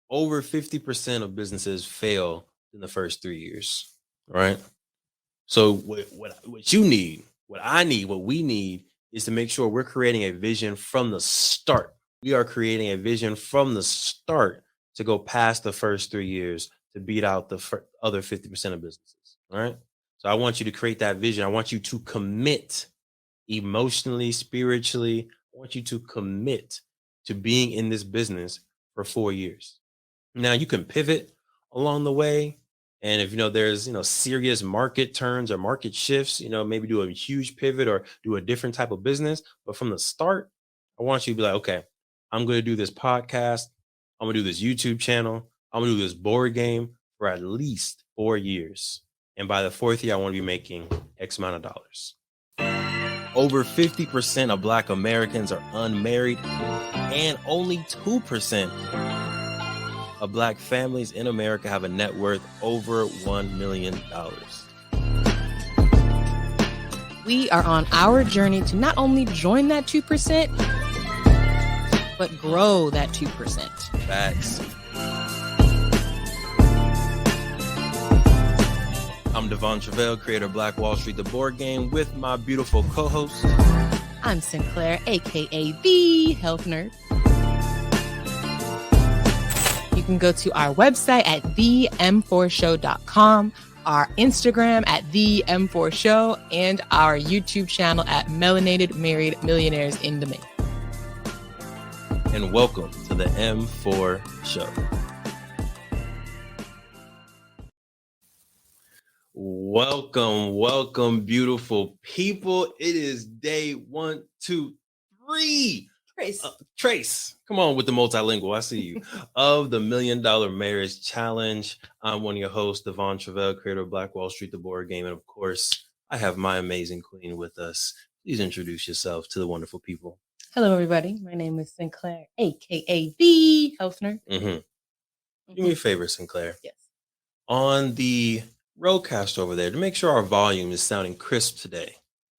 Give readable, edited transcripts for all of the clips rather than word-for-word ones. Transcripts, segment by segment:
over 50% of businesses fail in the first 3 years, right? So what you need, what I need, what we need is to make sure we're creating a vision from the start. We are creating a vision from the start to go past the first 3 years to beat out the other 50% of businesses, all right? So I want you to create that vision. I want you to commit emotionally, spiritually. I want you to commit to being in this business for 4 years. Now you can pivot along the way. And if there's serious market turns or market shifts, maybe do a huge pivot or do a different type of business. But from the start, I want you to be like, okay, I'm going to do this podcast. I'm going to do this YouTube channel. I'm going to do this board game for at least 4 years. And by the fourth year, I want to be making X amount of dollars. Over 50% of Black Americans are unmarried, and only 2% of Black families in America have a net worth over $1 million. We are on our journey to not only join that 2%, but grow that 2%. Facts. I'm Devon Truvel, creator of Black Wall Street, the board game, with my beautiful co-host. I'm Sinclair, aka the Health Nerd. You can go to our website at them4show.com, our Instagram at them4show, and our YouTube channel at Melanated Married Millionaires in the Making. And welcome to the M4 Show. Welcome, beautiful people. It is day 1, 2, 3. Trace, come on with the multilingual. I see you. Of the $1 Million Marriage Challenge. I'm one of your hosts, Devon Truvel, creator of Black Wall Street, the board game. And of course, I have my amazing queen with us. Please introduce yourself to the wonderful people. Hello, everybody. My name is Sinclair, aka the Health Nerd. Do me a favor, Sinclair. Yes. On the roadcast over there, to make sure our volume is sounding crisp today,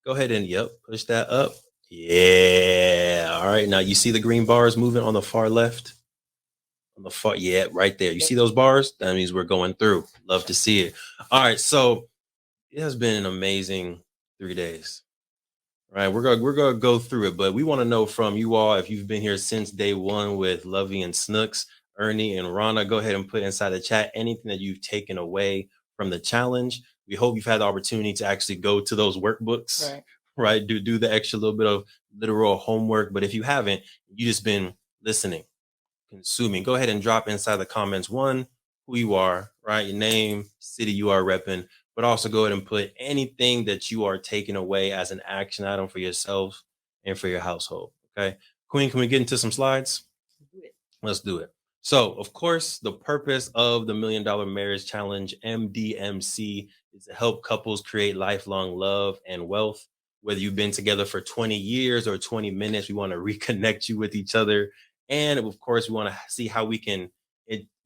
go ahead and push that up. Yeah. All right. Now you see the green bars moving on the far left. On the far, right there. You see those bars? That means we're going through. Love to see it. All right. So it has been an amazing 3 days. Right. We're gonna go through it, but we want to know from you all, if you've been here since day 1 with Lovey and Snooks, Ernie and Rana, go ahead and put inside the chat anything that you've taken away from the challenge. We hope you've had the opportunity to actually go to those workbooks, right? Do the extra little bit of literal homework. But if you haven't, you just been listening, consuming, go ahead and drop inside the comments, who you are, right? Your name, city you are repping, but also go ahead and put anything that you are taking away as an action item for yourself and for your household. Okay. Queen, can we get into some slides? Let's do it. So, of course, the purpose of the $1 Million Marriage Challenge, MDMC, is to help couples create lifelong love and wealth. Whether you've been together for 20 years or 20 minutes, we want to reconnect you with each other. And of course, we want to see how we can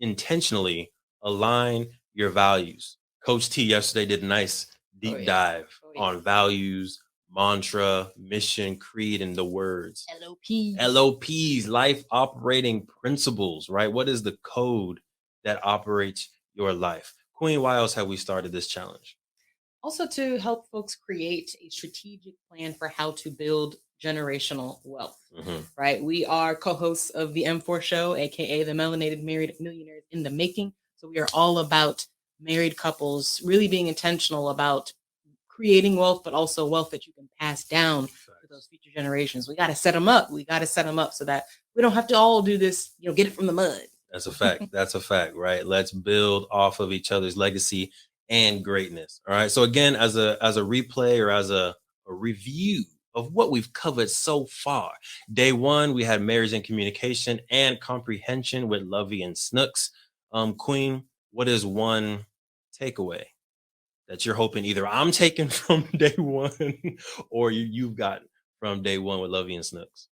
intentionally align your values. Coach T yesterday did a nice deep dive on values, mantra, mission, creed, and the words. LOPs, life operating principles, right? What is the code that operates your life? Queen, why else have we started this challenge? Also to help folks create a strategic plan for how to build generational wealth, right? We are co-hosts of the M4 Show, aka the Melanated Married Millionaires in the Making. So we are all about married couples really being intentional about creating wealth, but also wealth that you can pass down to those future generations. We got to set them up. So that we don't have to all do this, get it from the mud. That's a fact. That's a fact, right? Let's build off of each other's legacy and greatness. All right. So again, as a replay or as a review of what we've covered so far. Day 1, we had marriage and communication and comprehension with Lovey and Snooks. Queen, what is one takeaway that you're hoping either I'm taking from day 1 or you've gotten from day 1 with Lovey and Snooks?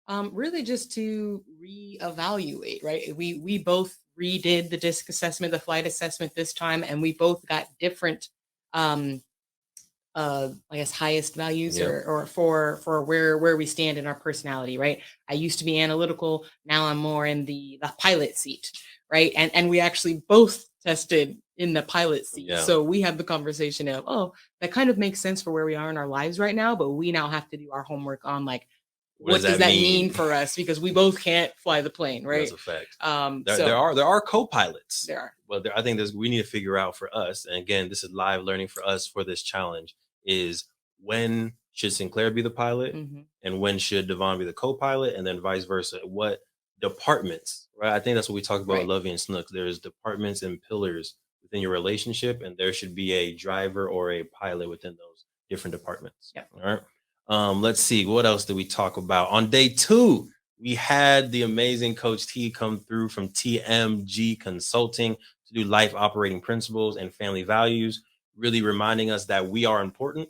Really just to reevaluate, right? We both redid the DISC assessment, the flight assessment this time, and we both got different, highest values or for where we stand in our personality, right? I used to be analytical. Now I'm more in the pilot seat, right? And we actually both tested in the pilot seat. Yeah. So we had the conversation of, oh, that kind of makes sense for where we are in our lives right now, but we now have to do our homework on like, what does that mean for us? Because we both can't fly the plane, right? That's a fact. So there are co-pilots. there are. Well, I think we need to figure out for us, and again, this is live learning for us for this challenge, is when should Sinclair be the pilot and when should Devon be the co-pilot, and then vice versa. What departments, right? I think that's what we talked about with Lovey and Snook. There's departments and pillars within your relationship, and there should be a driver or a pilot within those different departments. Yep. All right. Let's see. What else did we talk about? On day 2, we had the amazing Coach T come through from TMG Consulting to do life operating principles and family values, really reminding us that we are important.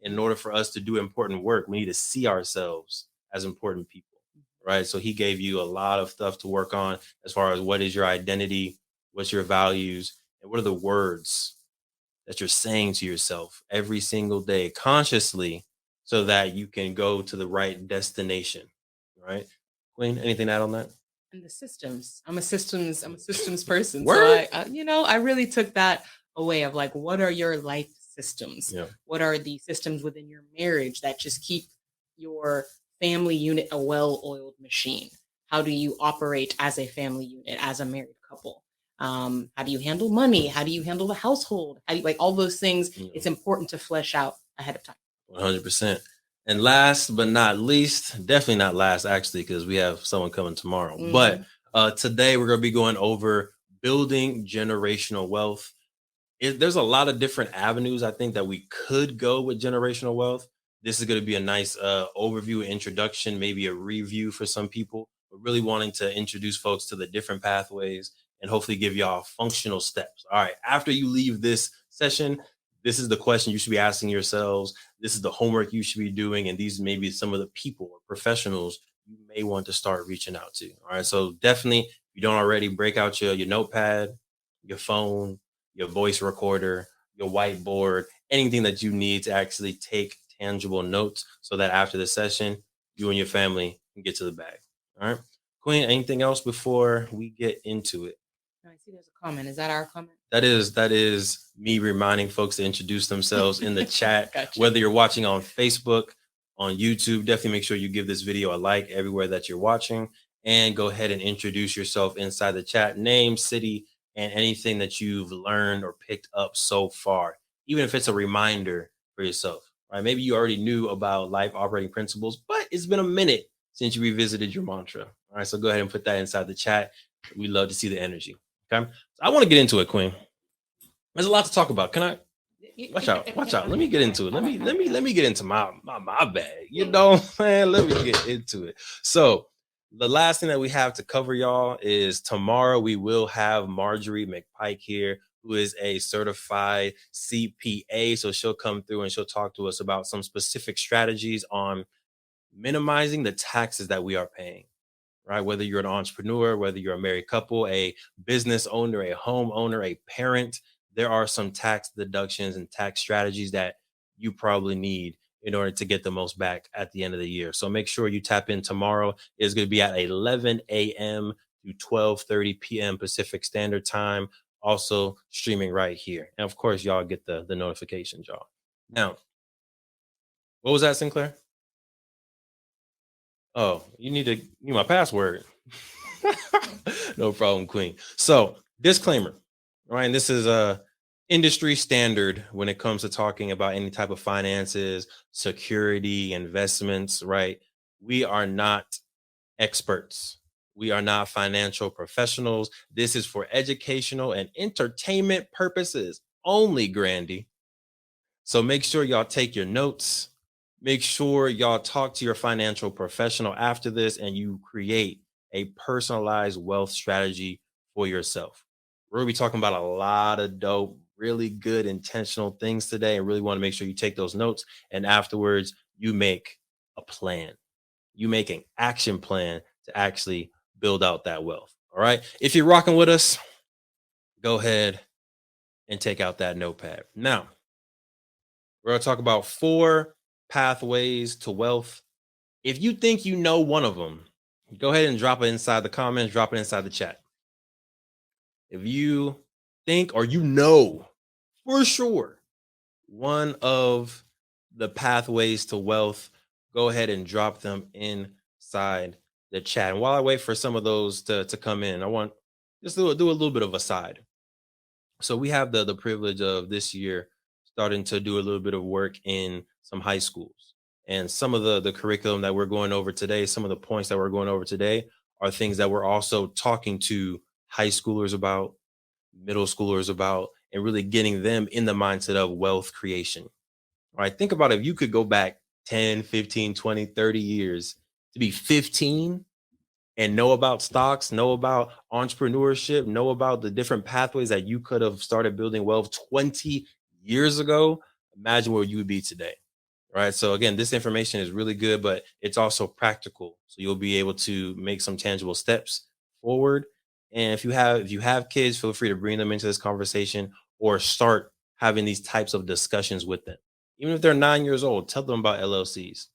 In order for us to do important work, we need to see ourselves as important people, right? So he gave you a lot of stuff to work on as far as what is your identity, what's your values, and what are the words that you're saying to yourself every single day consciously so that you can go to the right destination, right? Queen, anything to add on that? And the systems. I'm a systems person. Word? So I really took that away of like, what are your life systems? Yeah. What are the systems within your marriage that just keep your family unit a well-oiled machine? How do you operate as a family unit, as a married couple? How do you handle money? How do you handle the household? How do you, like all those things? Yeah. It's important to flesh out ahead of time. 100%. And last but not least, definitely not last actually, because we have someone coming tomorrow. But today we're going to be going over building generational wealth. There's a lot of different avenues I think that we could go with generational wealth. This is going to be a nice overview, introduction, maybe a review for some people, but really wanting to introduce folks to the different pathways and hopefully give y'all functional steps. All right, after you leave this session, this is the question you should be asking yourselves. This is the homework you should be doing. And these may be some of the people or professionals you may want to start reaching out to. All right, so definitely, if you don't already, break out your notepad, your phone, your voice recorder, your whiteboard, anything that you need to actually take tangible notes so that after the session, you and your family can get to the bag. All right. Queen, anything else before we get into it? I see there's a comment. Is that our comment? That is me reminding folks to introduce themselves in the chat. Gotcha. Whether you're watching on Facebook, on YouTube, definitely make sure you give this video a like everywhere that you're watching, and go ahead and introduce yourself inside the chat, name, city, and anything that you've learned or picked up so far, even if it's a reminder for yourself, right? Maybe you already knew about life operating principles, but it's been a minute since you revisited your mantra. All right, so go ahead and put that inside the chat. We love to see the energy. Okay, so I want to get into it, Queen. There's a lot to talk about. Can I? Watch out. Let me get into it. Let me get into my bag. You know what I'm saying? Let me get into it. So the last thing that we have to cover, y'all, is tomorrow we will have Marjorie McPike here, who is a certified CPA. So she'll come through and she'll talk to us about some specific strategies on minimizing the taxes that we are paying, right? Whether you're an entrepreneur, whether you're a married couple, a business owner, a homeowner, a parent, there are some tax deductions and tax strategies that you probably need in order to get the most back at the end of the year. So make sure you tap in tomorrow. It's going to be at 11 a.m. to 12:30 p.m. Pacific Standard Time, also streaming right here. And of course, y'all get the notifications, y'all. Now, what was that, Sinclair? Oh, you need my password. No problem, Queen. So, disclaimer, right? And this is a industry standard when it comes to talking about any type of finances, security, investments, right? We are not experts. We are not financial professionals. This is for educational and entertainment purposes only, Grandy. So make sure y'all take your notes. Make sure y'all talk to your financial professional after this and you create a personalized wealth strategy for yourself. We're going to be talking about a lot of dope, really good, intentional things today, and really want to make sure you take those notes. And afterwards, you make a plan. You make an action plan to actually build out that wealth. All right. If you're rocking with us, go ahead and take out that notepad. Now, we're going to talk about 4 pathways to wealth. If you think you know one of them, go ahead and drop it inside the comments, drop it inside the chat. If you think or you know for sure one of the pathways to wealth, go ahead and drop them inside the chat. And while I wait for some of those to come in, I want just do a little bit of a side. So we have the privilege of this year starting to do a little bit of work in some high schools. And some of the curriculum that we're going over today, some of the points that we're going over today are things that we're also talking to high schoolers about, middle schoolers about, and really getting them in the mindset of wealth creation. All right, think about if you could go back 10, 15, 20, 30 years to be 15 and know about stocks, know about entrepreneurship, know about the different pathways that you could have started building wealth 20 years ago. Imagine where you would be today. Right. So again, this information is really good, but it's also practical. So you'll be able to make some tangible steps forward. And if you have kids, feel free to bring them into this conversation or start having these types of discussions with them. Even if they're 9 years old, tell them about LLCs.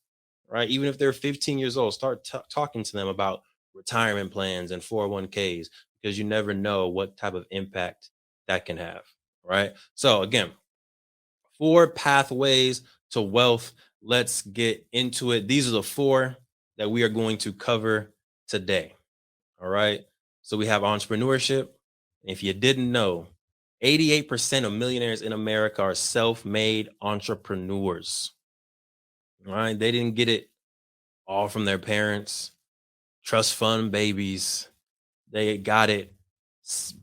Right. Even if they're 15 years old, start talking to them about retirement plans and 401ks, because you never know what type of impact that can have. Right. So again, 4 pathways to wealth. Let's get into it. These are the 4 that we are going to cover today. All right. So we have entrepreneurship. If you didn't know, 88% of millionaires in America are self-made entrepreneurs. All right. They didn't get it all from their parents, trust fund babies. They got it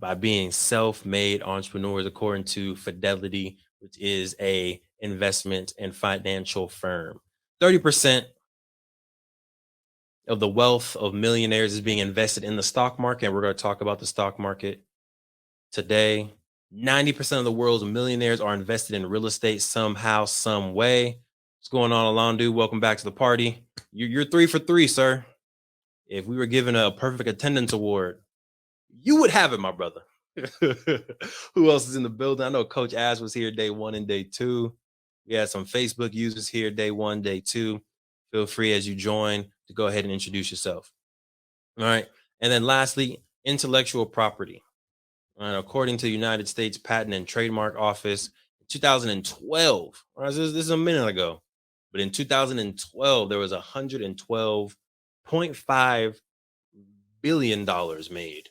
by being self-made entrepreneurs, according to Fidelity, which is a investment and financial firm. 30% of the wealth of millionaires is being invested in the stock market. And we're going to talk about the stock market today. 90% of the world's millionaires are invested in real estate somehow, some way. What's going on, Alondu? Welcome back to the party. You're 3 for 3, sir. If we were given a perfect attendance award, you would have it, my brother. Who else is in the building? I know Coach Ash was here day 1 and day 2. We had some Facebook users here day 1, day 2. Feel free as you join to go ahead and introduce yourself. All right. And then lastly, intellectual property. All right, according to the United States Patent and Trademark Office, 2012, all right, so this is a minute ago, but in 2012, there was $112.5 billion made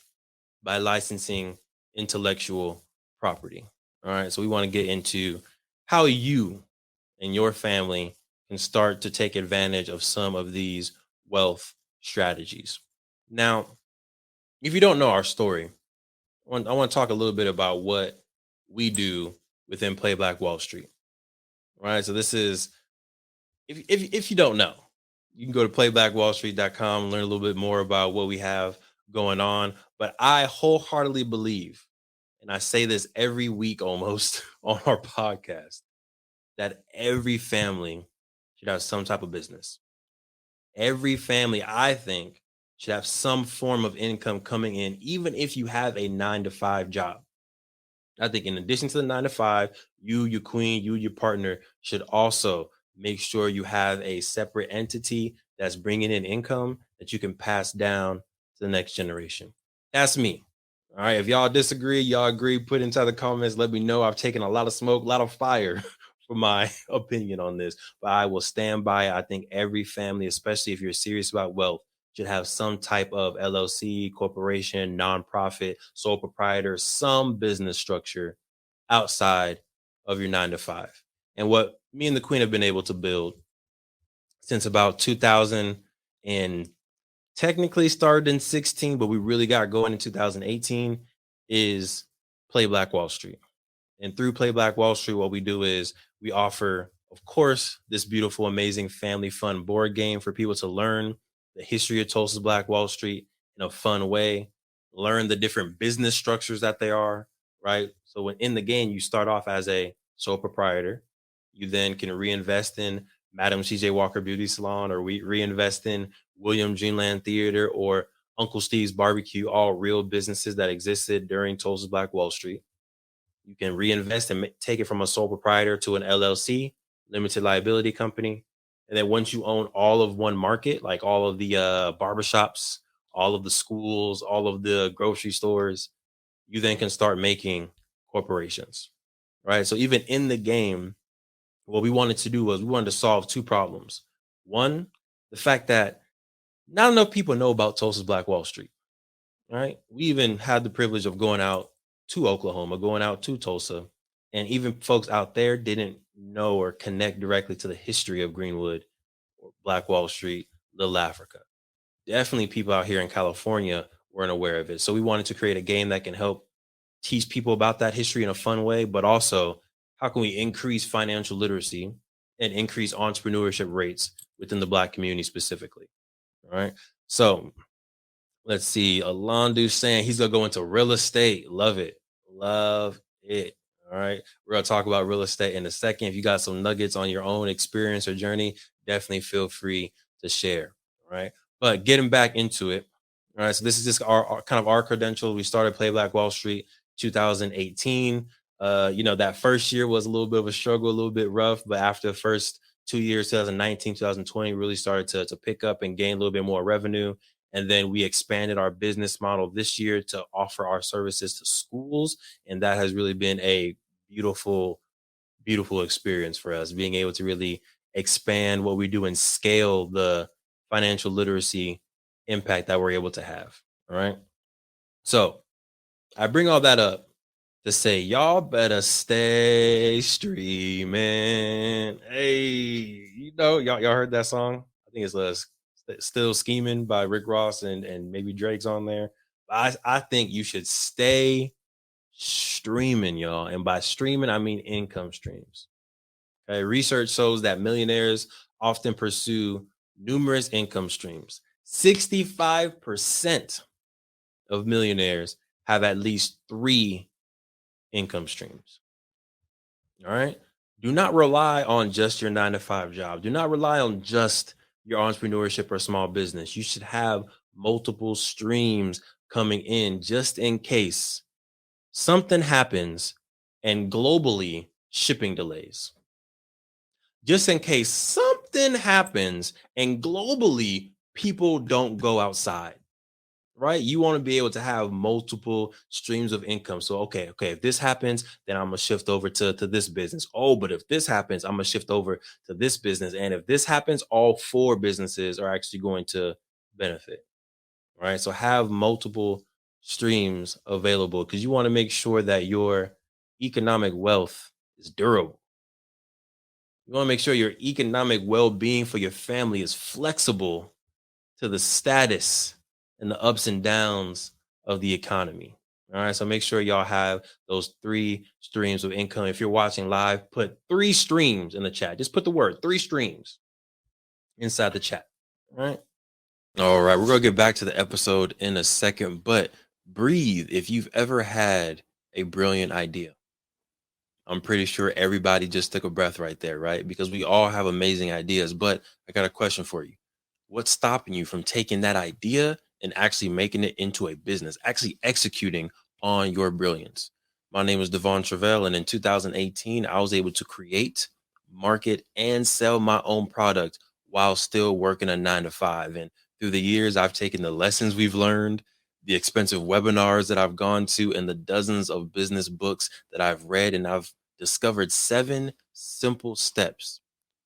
by licensing intellectual property. All right. So we want to get into how you and your family can start to take advantage of some of these wealth strategies. Now, if you don't know our story, I want to talk a little bit about what we do within Play Black Wall Street. All right. So this is, if you don't know, you can go to playblackwallstreet.com, learn a little bit more about what we have going on. But I wholeheartedly believe, and I say this every week almost on our podcast, that every family should have some type of business. Every family, I think, should have some form of income coming in, even if you have a 9-to-5 job. I think in addition to the 9-to-5, you, your queen, you, your partner should also make sure you have a separate entity that's bringing in income that you can pass down to the next generation. That's me. All right. If y'all disagree, y'all agree, put inside the comments. Let me know. I've taken a lot of smoke, a lot of fire for my opinion on this, but I will stand by it. I think every family, especially if you're serious about wealth, should have some type of LLC, corporation, nonprofit, sole proprietor, some business structure outside of your 9-to-5. And what me and the Queen have been able to build since about 2000, and technically started in 16, but we really got going in 2018, is Play Black Wall Street. And through Play Black Wall Street, what we do is we offer, of course, this beautiful, amazing family fun board game for people to learn the history of Tulsa Black Wall Street in a fun way, learn the different business structures that they are, right? So when in the game, you start off as a sole proprietor. You then can reinvest in Madam CJ Walker Beauty Salon, or we reinvest in William Dreamland Theater or Uncle Steve's Barbecue, all real businesses that existed during Tulsa Black Wall Street. You can reinvest and take it from a sole proprietor to an LLC, limited liability company. And then once you own all of one market, like all of the barbershops, all of the schools, all of the grocery stores, you then can start making corporations, right? So even in the game, what we wanted to do was we wanted to solve two problems. One, the fact that not enough people know about Tulsa's Black Wall Street, right? We even had the privilege of going out to Oklahoma, going out to Tulsa, and even folks out there didn't know or connect directly to the history of Greenwood or Black Wall Street, Little Africa. Definitely people out here in California weren't aware of it. So we wanted to create a game that can help teach people about that history in a fun way, but also how can we increase financial literacy and increase entrepreneurship rates within the Black community specifically. All right. So let's see. Alondu saying he's gonna go into real estate. Love it. Love it. All right. We're gonna talk about real estate in a second. If you got some nuggets on your own experience or journey, definitely feel free to share. All right. But getting back into it. All right. So this is just our kind of our credentials. We started Play Black Wall Street 2018. That first year was a little bit of a struggle, a little bit rough, but after the first 2 years, 2019, 2020, really started to pick up and gain a little bit more revenue. And then we expanded our business model this year to offer our services to schools. And that has really been a beautiful, beautiful experience for us, being able to really expand what we do and scale the financial literacy impact that we're able to have. All right. So I bring all that up to say, y'all better stay streaming. Hey, y'all heard that song? I think it's Still Scheming by Rick Ross and maybe Drake's on there. I think you should stay streaming, y'all. And by streaming, I mean income streams. Okay. Research shows that millionaires often pursue numerous income streams. 65% of millionaires have at least 3 income streams. All right. Do not rely on just your 9 to 5 job. Do not rely on just your entrepreneurship or small business. You should have multiple streams coming in just in case something happens and globally shipping delays. Just in case something happens and globally people don't go outside. Right? You want to be able to have multiple streams of income. So, okay, if this happens, then I'm gonna shift over to this business. Oh, but if this happens, I'm gonna shift over to this business. And if this happens, all 4 businesses are actually going to benefit. Right. So have multiple streams available because you want to make sure that your economic wealth is durable. You want to make sure your economic well-being for your family is flexible to the status and the ups and downs of the economy. All right. So make sure y'all have those 3 streams of income. If you're watching live, put 3 streams in the chat. Just put the word 3 streams inside the chat. All right. All right. We're going to get back to the episode in a second, but breathe. If you've ever had a brilliant idea, I'm pretty sure everybody just took a breath right there, right? Because we all have amazing ideas. But I got a question for you. What's stopping you from taking that idea and actually making it into a business, actually executing on your brilliance? My name is Devon Truvel, and in 2018, I was able to create, market, and sell my own product while still working a 9 to 5. And through the years, I've taken the lessons we've learned, the expensive webinars that I've gone to, and the dozens of business books that I've read, and I've discovered 7 simple steps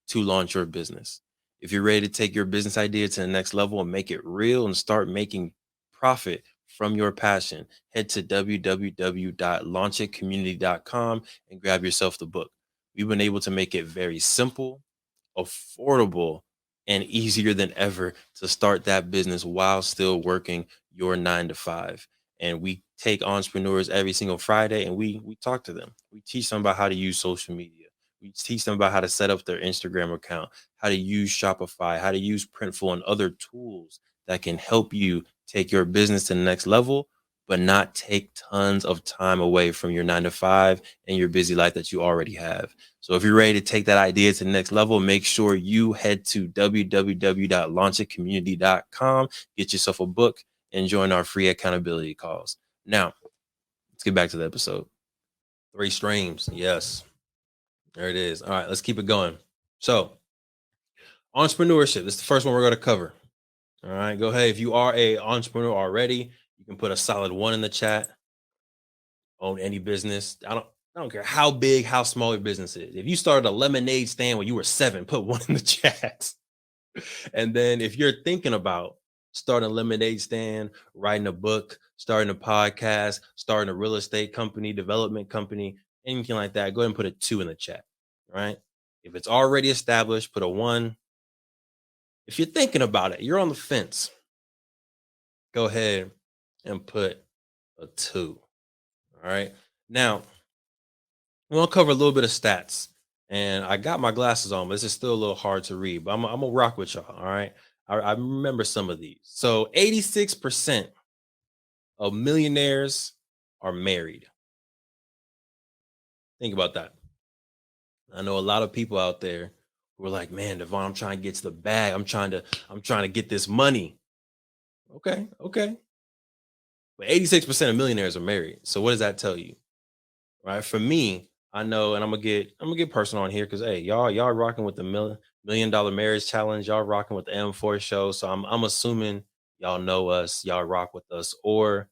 to launch your business. If you're ready to take your business idea to the next level and make it real and start making profit from your passion, head to www.launchitcommunity.com and grab yourself the book. We've been able to make it very simple, affordable, and easier than ever to start that business while still working your 9 to 5. And we take entrepreneurs every single Friday and we talk to them. We teach them about how to use social media. We teach them about how to set up their Instagram account, how to use Shopify, how to use Printful and other tools that can help you take your business to the next level, but not take tons of time away from your 9 to 5 and your busy life that you already have. So if you're ready to take that idea to the next level, make sure you head to www.launchitcommunity.com, get yourself a book, and join our free accountability calls. Now, let's get back to the episode. 3 streams. Yes. There it is. All right, let's keep it going. So, entrepreneurship. This is the first one we're going to cover. All right, go ahead. If you are a entrepreneur already, you can put a solid 1 in the chat. own any business. I don't care how big, how small your business is. If you started a lemonade stand when you were 7, put 1 in the chat. And then if you're thinking about starting a lemonade stand, writing a book, starting a podcast, starting a real estate company, development company, anything like that, go ahead and put a 2 in the chat. Right? If it's already established, put a 1. If you're thinking about it, you're on the fence, go ahead and put a 2. All right. Now, we'll cover a little bit of stats. And I got my glasses on, but this is still a little hard to read. But I'm gonna rock with y'all. All right. I remember some of these. So 86% of millionaires are married. Think about that. I know a lot of people out there who are like, man, Devon, I'm trying to get to the bag. I'm trying to get this money. Okay, okay. But 86% of millionaires are married. So what does that tell you? Right? For me, I know, and I'm gonna get personal on here because hey, y'all rocking with the $1 million marriage challenge. Y'all rocking with the M4 show. So I'm assuming y'all know us, y'all rock with us, or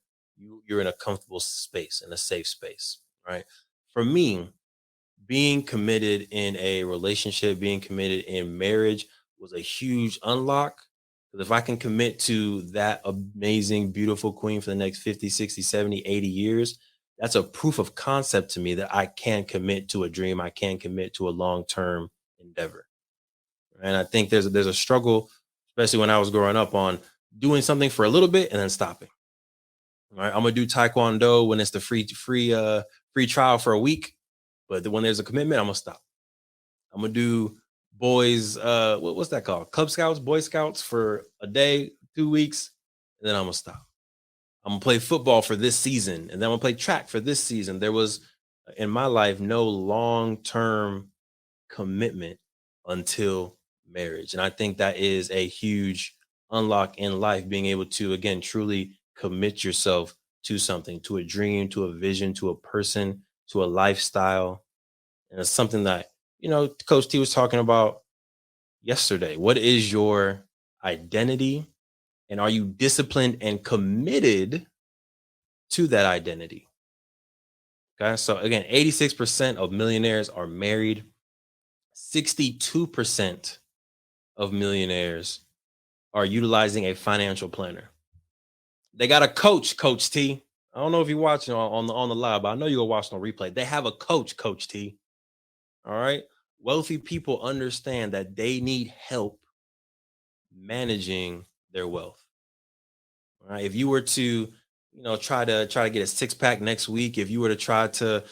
you're in a comfortable space, in a safe space, right? For me, being committed in a relationship, being committed in marriage was a huge unlock. Because if I can commit to that amazing, beautiful queen for the next 50, 60, 70, 80 years, that's a proof of concept to me that I can commit to a dream. I can commit to a long term endeavor. And I think there's a struggle, especially when I was growing up, on doing something for a little bit and then stopping. All right. I'm gonna do Taekwondo when it's the free trial for a week. But when there's a commitment, I'm gonna stop. I'm gonna do boys, what's that called? Cub Scouts, Boy Scouts for a day, 2 weeks, and then I'm gonna stop. I'm gonna play football for this season, and then I'm gonna play track for this season. There was in my life no long-term commitment until marriage. And I think that is a huge unlock in life, being able to again truly commit yourself to something, to a dream, to a vision, to a person, to a lifestyle. And it's something that, Coach T was talking about yesterday. What is your identity? And are you disciplined and committed to that identity? Okay. So again, 86% of millionaires are married. 62% of millionaires are utilizing a financial planner. They got a coach, Coach T. I don't know if you're watching on the live, but I know you're watching on replay. They have a coach, Coach T. All right. Wealthy people understand that they need help managing their wealth. All right. If you were to, try to get a 6-pack next week, if you were to try to,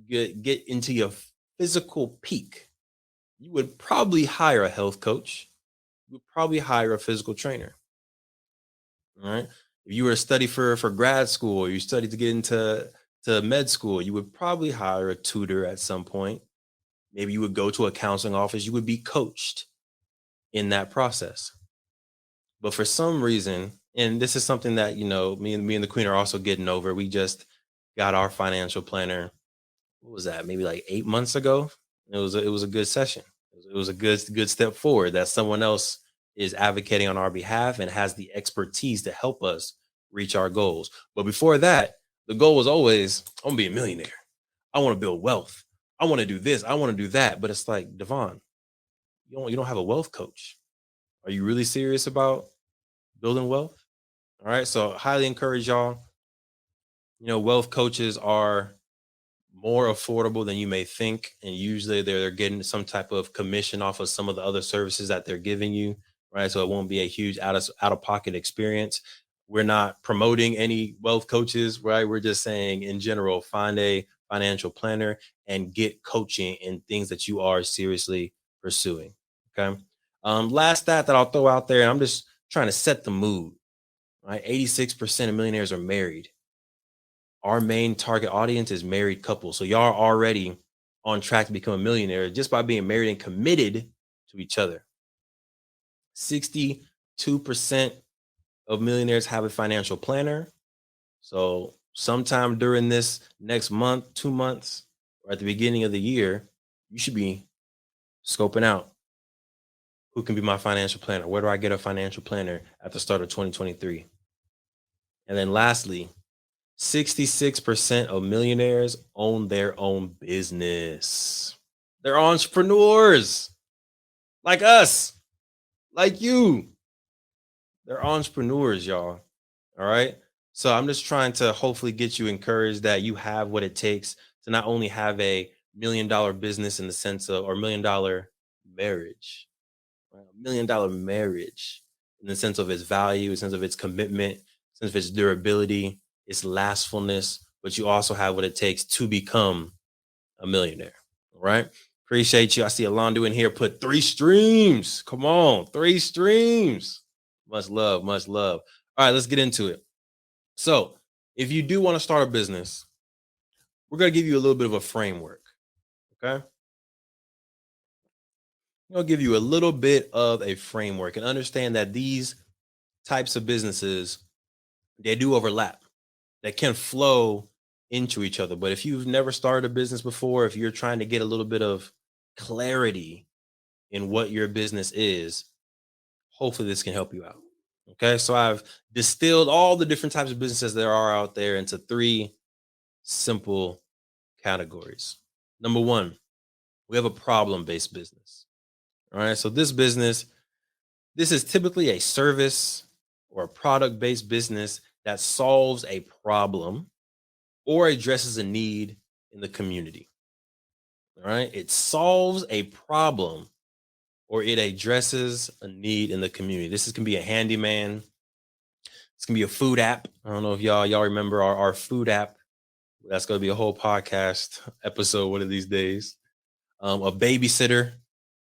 get into your physical peak, you would probably hire a health coach. You would probably hire a physical trainer. All right. If you were to study for grad school, or you studied to get into med school, you would probably hire a tutor at some point. Maybe you would go to a counseling office. You would be coached in that process. But for some reason, and this is something that, me and the queen are also getting over. We just got our financial planner. What was that? Maybe like 8 months ago. It was a good session. It was a good step forward that someone else is advocating on our behalf and has the expertise to help us reach our goals. But before that, the goal was always, I'm gonna be a millionaire. I want to build wealth. I want to do this. I want to do that. But it's like, Devon, you don't have a wealth coach. Are you really serious about building wealth? All right. So highly encourage y'all. Wealth coaches are more affordable than you may think. And usually they're getting some type of commission off of some of the other services that they're giving you. Right. So it won't be a huge out of pocket experience. We're not promoting any wealth coaches, right? We're just saying in general, find a financial planner and get coaching in things that you are seriously pursuing. Okay. Last stat that I'll throw out there, and I'm just trying to set the mood. Right. 86% of millionaires are married. Our main target audience is married couples. So y'all are already on track to become a millionaire just by being married and committed to each other. 62% of millionaires have a financial planner. So sometime during this next month, 2 months, or at the beginning of the year, you should be scoping out who can be my financial planner. Where do I get a financial planner at the start of 2023? And then lastly, 66% of millionaires own their own business. They're entrepreneurs like us, like you. They're entrepreneurs, y'all. All right. So I'm just trying to hopefully get you encouraged that you have what it takes to not only have a $1 million business in the sense of, or $1 million marriage, right? $1 million marriage in the sense of its value, in the sense of its commitment, in the sense of its durability, its lastfulness, but you also have what it takes to become a millionaire. All right. Appreciate you. I see Alondu in here put 3 streams. Come on, 3 streams. Much love, much love. All right, let's get into it. So, if you do want to start a business, we're going to give you a little bit of a framework. Okay. I'll give you a little bit of a framework and understand that these types of businesses, they do overlap. They can flow into each other. But if you've never started a business before, if you're trying to get a little bit of clarity in what your business is, hopefully this can help you out. Okay. So I've distilled all the different types of businesses there are out there into 3 simple categories. Number 1, we have a problem-based business. All right. So this is typically a service or a product-based business that solves a problem or addresses a need in the community. All right. It solves a problem or it addresses a need in the community. This can be a handyman. This can be a food app. I don't know if y'all remember our food app. That's going to be a whole podcast episode one of these days. A babysitter,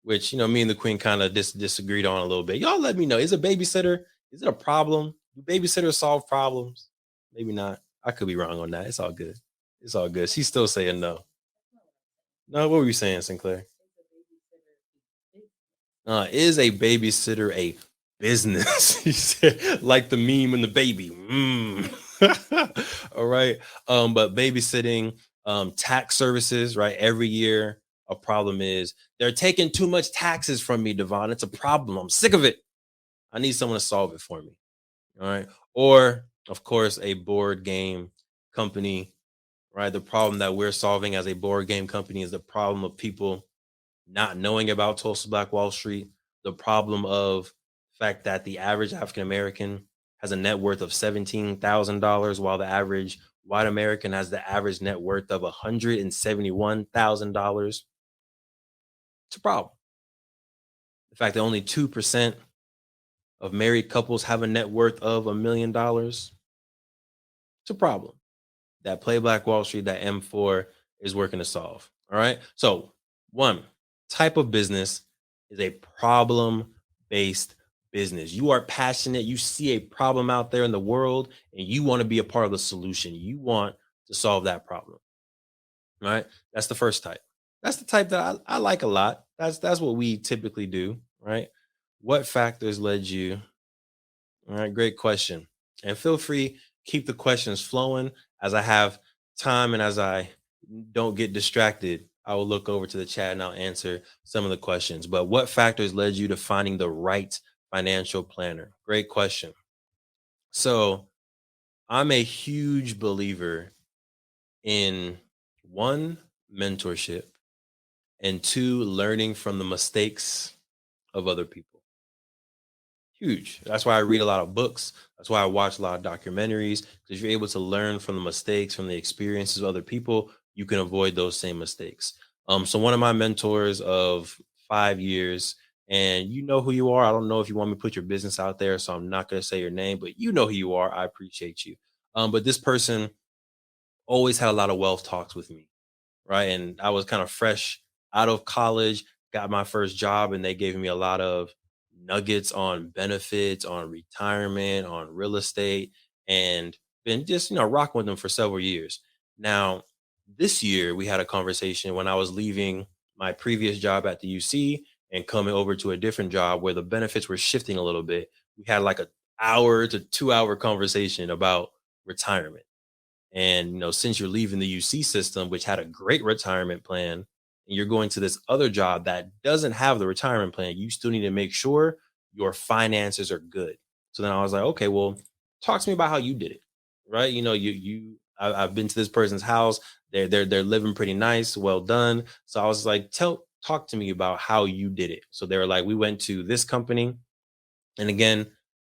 which, me and the queen kind of disagreed on a little bit. Y'all let me know. Is a babysitter, is it a problem? Do babysitters solve problems? Maybe not. I could be wrong on that. It's all good. It's all good. She's still saying no. No, what were you saying, Sinclair? Is a babysitter a business? He said, like the meme and the baby. All right. But babysitting, tax services, right? Every year, a problem is they're taking too much taxes from me, Devon. It's a problem. I'm sick of it. I need someone to solve it for me. All right. Or, of course, a board game company, right? The problem that we're solving as a board game company is the problem of people not knowing about Tulsa Black Wall Street, the problem of the fact that the average African American has a net worth of $17,000, while the average white American has the average net worth of $171,000. It's a problem. The fact that only 2% of married couples have a net worth of $1 million. It's a problem that Play Black Wall Street, that M4 is working to solve. All right. So, 1 type of business is a problem-based business. You are passionate. You see a problem out there in the world and you want to be a part of the solution. You want to solve that problem. All right. That's the first type. That's the type that I like a lot. That's what we typically do. Right. What factors led you? All right. Great question. And feel free, keep the questions flowing as I have time and as I don't get distracted. I will look over to the chat and I'll answer some of the questions. But what factors led you to finding the right financial planner? Great question. So I'm a huge believer in 1, mentorship, and 2, learning from the mistakes of other people. Huge. That's why I read a lot of books. That's why I watch a lot of documentaries, because you're able to learn from the mistakes, from the experiences of other people. You can avoid those same mistakes. So one of my mentors of 5 years, and you know who you are. I don't know if you want me to put your business out there, so I'm not going to say your name, but you know who you are. I appreciate you. But this person always had a lot of wealth talks with me, right? And I was kind of fresh out of college, got my first job, and they gave me a lot of nuggets on benefits, on retirement, on real estate, and been just, rocking with them for several years. Now, this year we had a conversation when I was leaving my previous job at the UC and coming over to a different job where the benefits were shifting a little bit. We had like an hour to 2 hour conversation about retirement. And since you're leaving the UC system, which had a great retirement plan, and you're going to this other job that doesn't have the retirement plan, you still need to make sure your finances are good. So then I was like, okay, well, talk to me about how you did it, right? You I've been to this person's house. They're living pretty nice, well done. So I was like, talk to me about how you did it. So they were like, we went to this company, and again,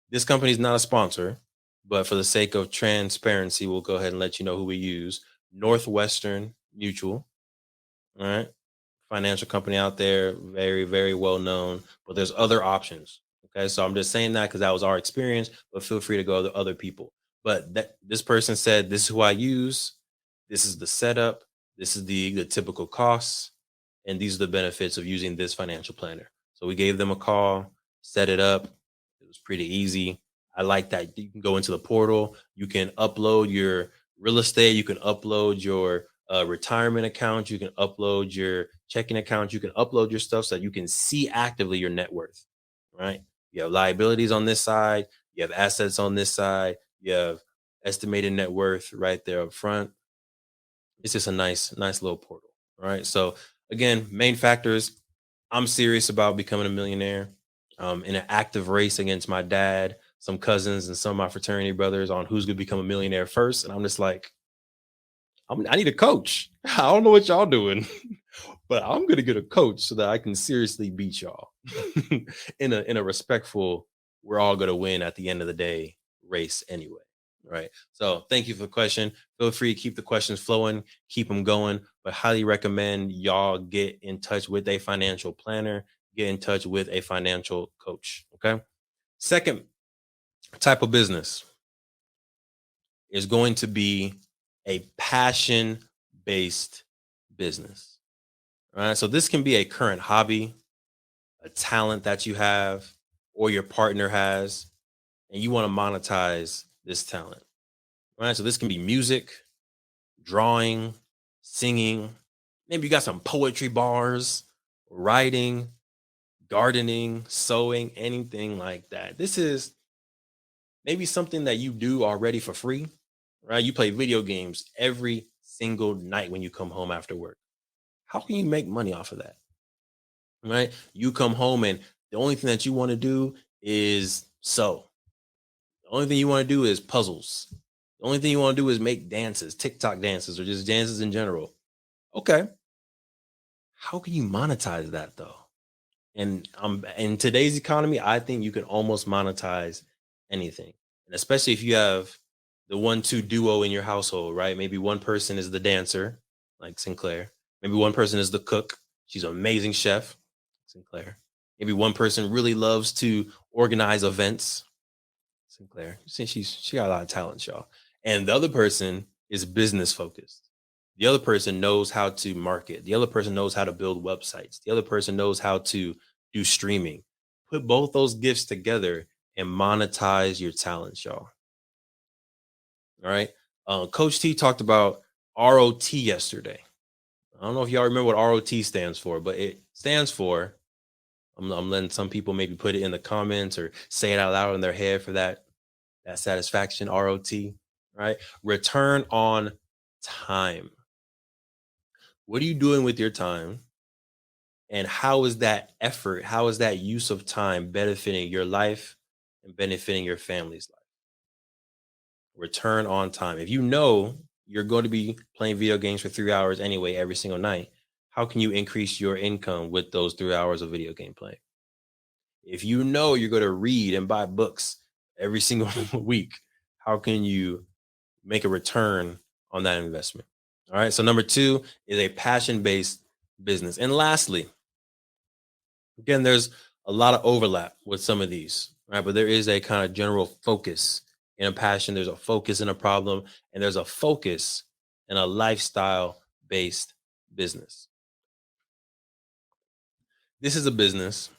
this company is not a sponsor, but for the sake of transparency, we'll go ahead and let you know who we use. Northwestern Mutual, all right, financial company out there, very, very well known, but there's other options. Okay. So I'm just saying that because that was our experience, but feel free to go to other people. But this person said, this is who I use. This is the setup. This is the typical costs. And these are the benefits of using this financial planner. So we gave them a call, set it up. It was pretty easy. I like that you can go into the portal. You can upload your real estate. You can upload your retirement account. You can upload your checking account. You can upload your stuff so that you can see actively your net worth, right? You have liabilities on this side. You have assets on this side. You have estimated net worth right there up front. It's just a nice little portal. All right. So again, main factors. I'm serious about becoming a millionaire. In an active race against my dad, some cousins, and some of my fraternity brothers on who's going to become a millionaire first. And I'm just like, I need a coach. I don't know what y'all doing, but I'm gonna get a coach so that I can seriously beat y'all in a respectful. We're all gonna win at the end of the day race anyway, right? So thank you for the question. Feel free to keep the questions flowing, keep them going, but highly recommend y'all get in touch with a financial planner, get in touch with a financial coach. Okay. Second type of business is going to be a passion based business. All right. So this can be a current hobby, a talent that you have, or your partner has, and you want to monetize this talent. All right. So this can be music, drawing, singing. Maybe you got some poetry bars, writing, gardening, sewing, anything like that. This is maybe something that you do already for free, right? You play video games every single night when you come home after work. How can you make money off of that? Right? You come home and the only thing that you want to do is sew. The only thing you want to do is puzzles. The only thing you want to do is make dances, TikTok dances, or just dances in general. Okay. How can you monetize that though? And in today's economy, I think you can almost monetize anything. And especially if you have the 1-2 duo in your household, right? Maybe one person is the dancer, like Sinclair. Maybe one person is the cook. She's an amazing chef, Sinclair. Maybe one person really loves to organize events, Sinclair. She got a lot of talent, y'all. And the other person is business focused. The other person knows how to market. The other person knows how to build websites. The other person knows how to do streaming. Put both those gifts together and monetize your talents, y'all. All right. Coach T talked about ROT yesterday. I don't know if y'all remember what ROT stands for, but it stands for, I'm letting some people maybe put it in the comments or say it out loud in their head for that satisfaction. ROT, right? Return on time. What are you doing with your time? And how is that effort, how is that use of time benefiting your life and benefiting your family's life? Return on time. If you know you're going to be playing video games for 3 hours anyway every single night, how can you increase your income with those 3 hours of video game playing? If you know you're going to read and buy books every single week, how can you make a return on that investment? All right. So number 2 is a passion-based business. And lastly, again, there's a lot of overlap with some of these, right? But there is a kind of general focus in a passion. There's a focus in a problem, and there's a focus in a lifestyle-based business. This is a business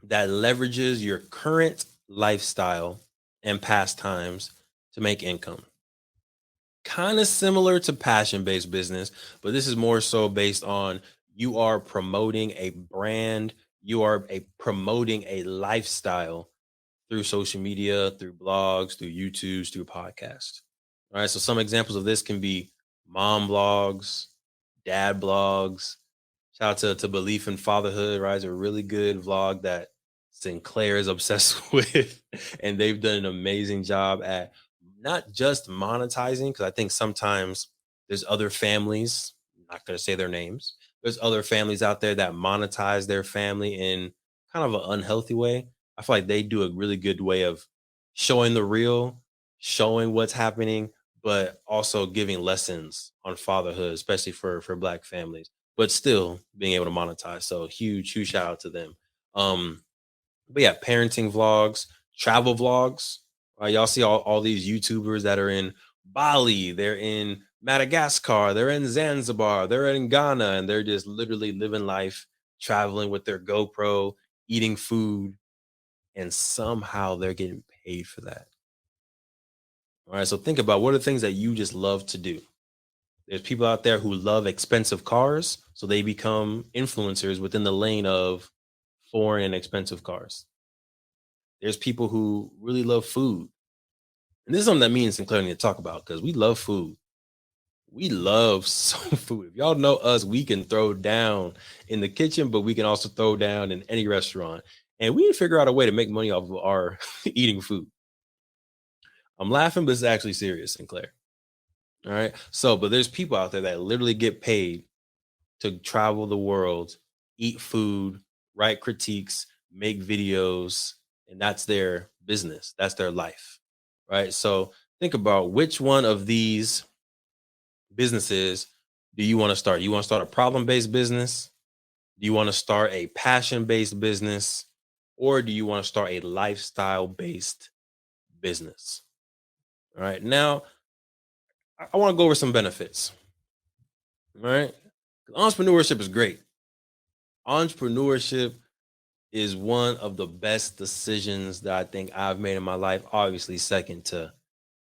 that leverages your current lifestyle and pastimes to make income. Kind of similar to passion-based business, but this is more so based on you are promoting a brand, you are promoting a lifestyle through social media, through blogs, through YouTubes, through podcasts. All right. So some examples of this can be mom blogs, dad blogs. Shout out to Belief in Fatherhood, right? It's a really good vlog that Sinclair is obsessed with. And they've done an amazing job at, not just monetizing, because I think sometimes there's other families, I'm not going to say their names, there's other families out there that monetize their family in kind of an unhealthy way. I feel like they do a really good way of showing the real, showing what's happening, but also giving lessons on fatherhood, especially for Black families, but still being able to monetize. So huge shout out to them. Um, but yeah, parenting vlogs, travel vlogs. Right? Y'all see all these YouTubers that are in Bali, they're in Madagascar, they're in Zanzibar, they're in Ghana, and they're just literally living life, traveling with their GoPro, eating food, and somehow they're getting paid for that. All right. So think about what are the things that you just love to do. There's people out there who love expensive cars, so they become influencers within the lane of foreign and expensive cars. There's people who really love food. And this is something that me and Sinclair need to talk about because we love food. We love some food. If y'all know us, we can throw down in the kitchen, but we can also throw down in any restaurant. And we need to figure out a way to make money off of our eating food. I'm laughing, but it's actually serious, Sinclair. All right. So, but there's people out there that literally get paid to travel the world, eat food, write critiques, make videos, and that's their business. That's their life. Right. So think about which one of these businesses do you want to start? You want to start a problem-based business? Do you want to start a passion-based business? Or do you want to start a lifestyle-based business? All right. Now, I want to go over some benefits. All right. Entrepreneurship is great. Entrepreneurship is one of the best decisions that I think I've made in my life. Obviously, second to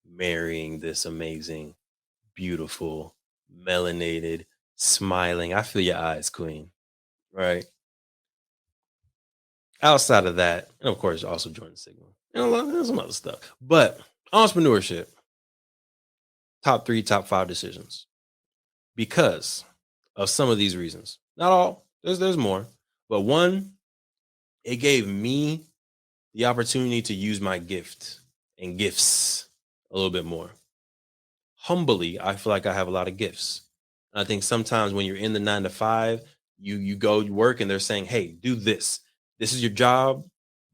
marrying this amazing, beautiful, melanated, smiling. I feel your eyes, queen. Right. Outside of that, and of course, also join the signal. And some other stuff. But entrepreneurship, top 3, top 5 decisions because of some of these reasons. Not all. There's more, but one, it gave me the opportunity to use my gift and gifts a little bit more. Humbly, I feel like I have a lot of gifts. I think sometimes when you're in the 9 to 5, you go you work and they're saying, "Hey, do this. This is your job.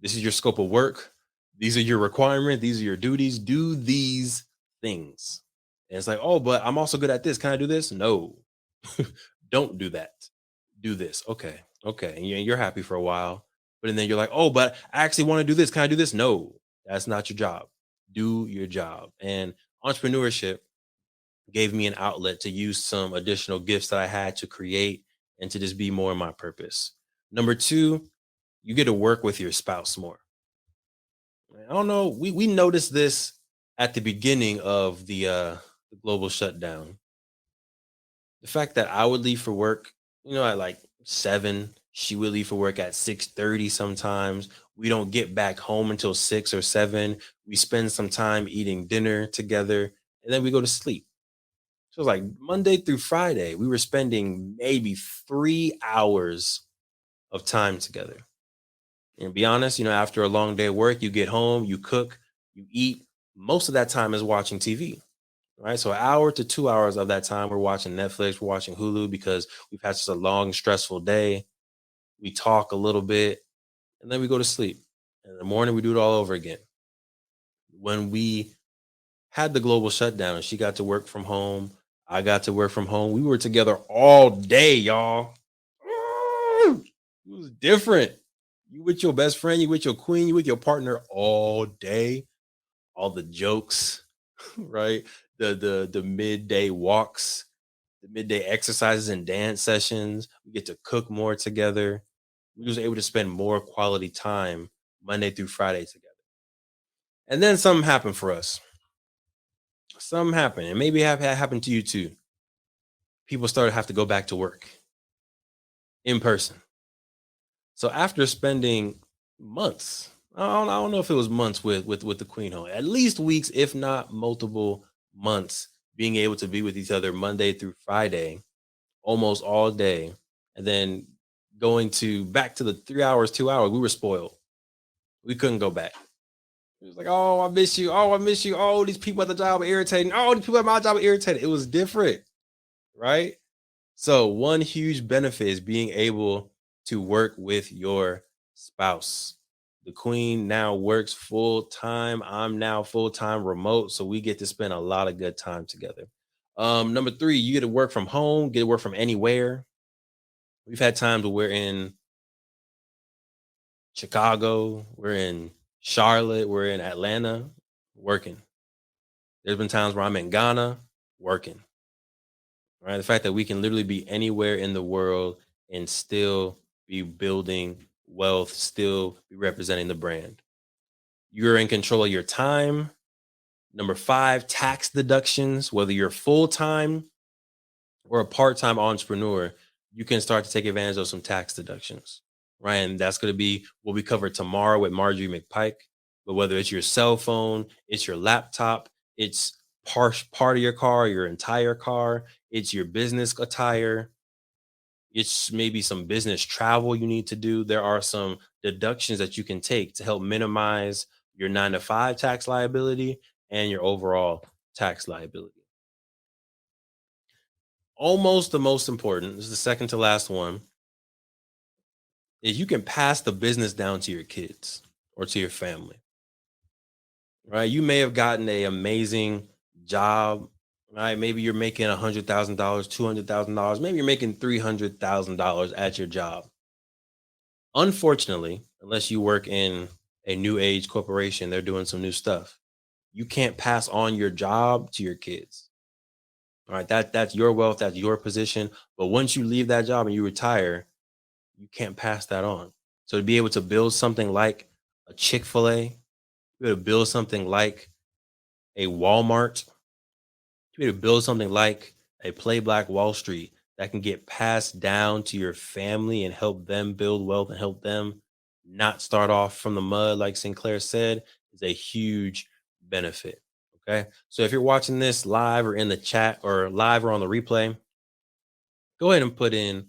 This is your scope of work. These are your requirements. These are your duties. Do these things." And it's like, "Oh, but I'm also good at this. Can I do this?" No, don't do that. Do this. Okay, okay. And you're happy for a while, but then you're like, "Oh, but I actually want to do this. Can I do this?" No, that's not your job. Do your job. And entrepreneurship gave me an outlet to use some additional gifts that I had to create and to just be more in my purpose. Number 2, you get to work with your spouse more. I don't know. We noticed this at the beginning of the global shutdown. The fact that I would leave for work, at like 7, she would leave for work at 6:30 sometimes. We don't get back home until 6 or 7. We spend some time eating dinner together and then we go to sleep. So it was like Monday through Friday, we were spending maybe 3 hours of time together. And to be honest, after a long day of work, you get home, you cook, you eat. Most of that time is watching TV, right? So an hour to 2 hours of that time, we're watching Netflix, we're watching Hulu because we've had such a long, stressful day. We talk a little bit and then we go to sleep. And in the morning, we do it all over again. When we had the global shutdown and she got to work from home, I got to work from home. We were together all day, y'all. It was different. You with your best friend, you with your queen, you with your partner all day. All the jokes, right? The midday walks, the midday exercises and dance sessions. We get to cook more together. We was able to spend more quality time Monday through Friday together. And then something happened for us. Something happened, and maybe have happened to you too. People started to have to go back to work in person. So after spending months, I don't know if it was months with the Queen home, at least weeks, if not multiple months, being able to be with each other Monday through Friday, almost all day, and then going to back to the 3 hours, 2 hours, we were spoiled. We couldn't go back. It was like, oh, I miss you. Oh, I miss you. Oh, these people at the job are irritating. Oh, these people at my job are irritating. It was different, right? So one huge benefit is being able to work with your spouse. The queen now works full time. I'm now full time remote. So we get to spend a lot of good time together. Number three, you get to work from home, get to work from anywhere. We've had times where we're in Chicago, we're in Charlotte, we're in Atlanta, working. There's been times where I'm in Ghana, working. Right? The fact that we can literally be anywhere in the world and still be building wealth, still be representing the brand. You're in control of your time. Number five, tax deductions, whether you're full time or a part time entrepreneur, you can start to take advantage of some tax deductions, right? And that's going to be what we cover tomorrow with Marjorie McPike. But whether it's your cell phone, it's your laptop, it's part of your car, your entire car, it's your business attire, it's maybe some business travel you need to do. There are some deductions that you can take to help minimize your 9 to 5 tax liability and your overall tax liability. Almost the most important, this is the second to last one, is you can pass the business down to your kids or to your family, right? You may have gotten a amazing job, right? Maybe you're making $100,000, $200,000, maybe you're making $300,000 at your job. Unfortunately, unless you work in a new age corporation, they're doing some new stuff. You can't pass on your job to your kids. All right, that's your wealth, that's your position. But once you leave that job and you retire, you can't pass that on. So to be able to build something like a Chick-fil-A, to be able to build something like a Walmart, to be able to build something like a Play Black Wall Street that can get passed down to your family and help them build wealth and help them not start off from the mud, like Sinclair said, is a huge benefit. Okay. So if you're watching this live or in the chat or live or on the replay, go ahead and put in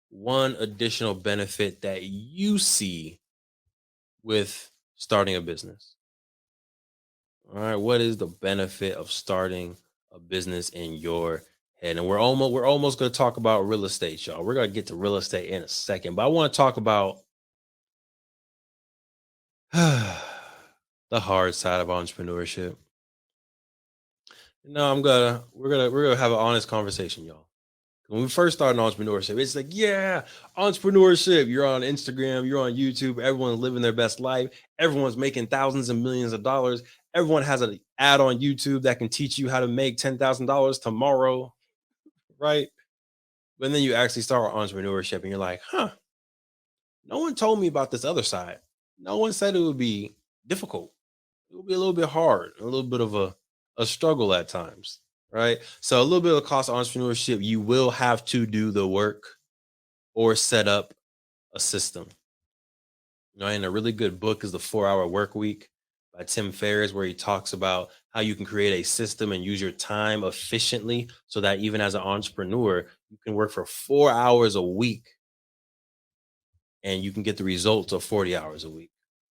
one additional benefit that you see with starting a business. All right, what is the benefit of starting a business in your head? And we're almost going to talk about real estate, y'all. We're going to get to real estate in a second, but I want to talk about the hard side of entrepreneurship. No, we're gonna have an honest conversation, y'all. When we first started entrepreneurship, it's like, yeah, entrepreneurship. You're on Instagram, you're on YouTube, everyone's living their best life, everyone's making thousands and millions of dollars. Everyone has an ad on YouTube that can teach you how to make $10,000 tomorrow, right? But then you actually start with entrepreneurship and you're like, huh, no one told me about this other side. No one said it would be difficult. It would be a little bit hard, a little bit of a struggle at times, right? So a little bit of the cost of entrepreneurship, you will have to do the work or set up a system. You know, and a really good book is The 4 Hour Work Week by Tim Ferriss, where he talks about how you can create a system and use your time efficiently so that even as an entrepreneur, you can work for 4 hours a week and you can get the results of 40 hours a week.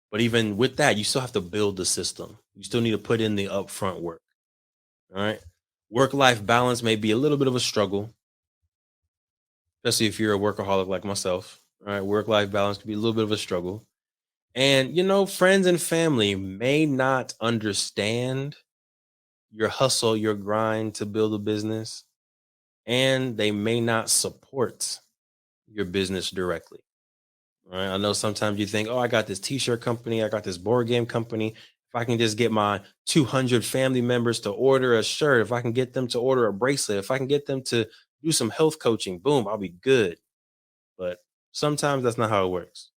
But even with that, you still have to build the system. You still need to put in the upfront work. All right. Work-life balance may be a little bit of a struggle, especially if you're a workaholic like myself. All right. Work-life balance can be a little bit of a struggle. And, you know, friends and family may not understand your hustle, your grind to build a business, and they may not support your business directly. Right. I know sometimes you think, oh, I got this t-shirt company, I got this board game company. If I can just get my 200 family members to order a shirt, if I can get them to order a bracelet, if I can get them to do some health coaching, boom, I'll be good. But sometimes that's not how it works.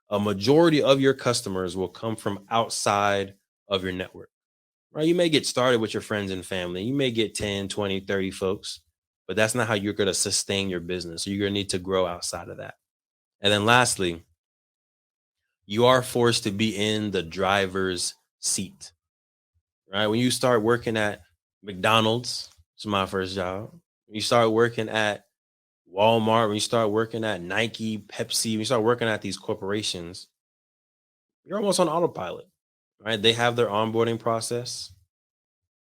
A majority of your customers will come from outside of your network, right? You may get started with your friends and family. You may get 10, 20, 30 folks, but that's not how you're going to sustain your business. So you're going to need to grow outside of that. And then lastly, you are forced to be in the driver's seat, right? When you start working at McDonald's, it's my first job. When you start working at Walmart, when you start working at Nike, Pepsi, when you start working at these corporations, you're almost on autopilot, right? They have their onboarding process.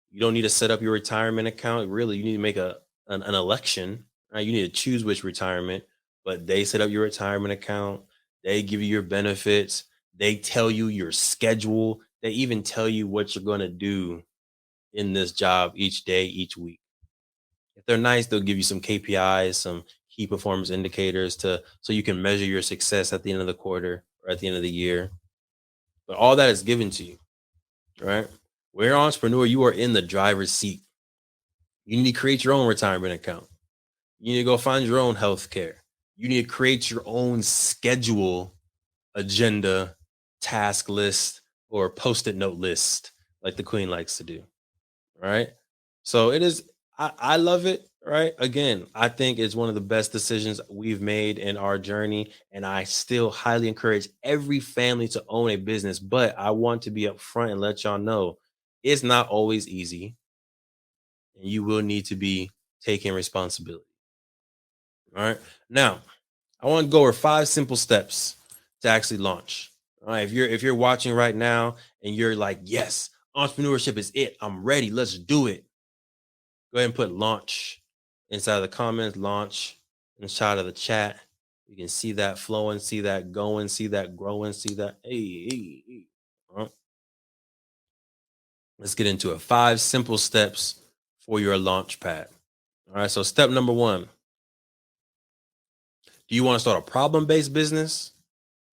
You don't need to set up your retirement account. Really, you need to make an election, right? You need to choose which retirement, but they set up your retirement account. They give you your benefits. They tell you your schedule. They even tell you what you're going to do in this job each day, each week. If they're nice, they'll give you some KPIs, some key performance indicators so you can measure your success at the end of the quarter or at the end of the year. But all that is given to you, right? When you're an entrepreneur, you are in the driver's seat. You need to create your own retirement account. You need to go find your own health care. You need to create your own schedule, agenda, task list, or post-it note list, like the queen likes to do. Right. So it is, I love it. Right. Again, I think it's one of the best decisions we've made in our journey. And I still highly encourage every family to own a business. But I want to be upfront and let y'all know it's not always easy. And you will need to be taking responsibility. All right. Now, I want to go over 5 simple steps to actually launch. All right. If you're watching right now and you're like, yes, entrepreneurship is it. I'm ready. Let's do it. Go ahead and put launch inside of the comments, launch inside of the chat. You can see that flowing, see that going, see that growing, see that. Hey. All right. Let's get into it. 5 simple steps for your launch pad. All right. So, step number 1, do you want to start a problem based business,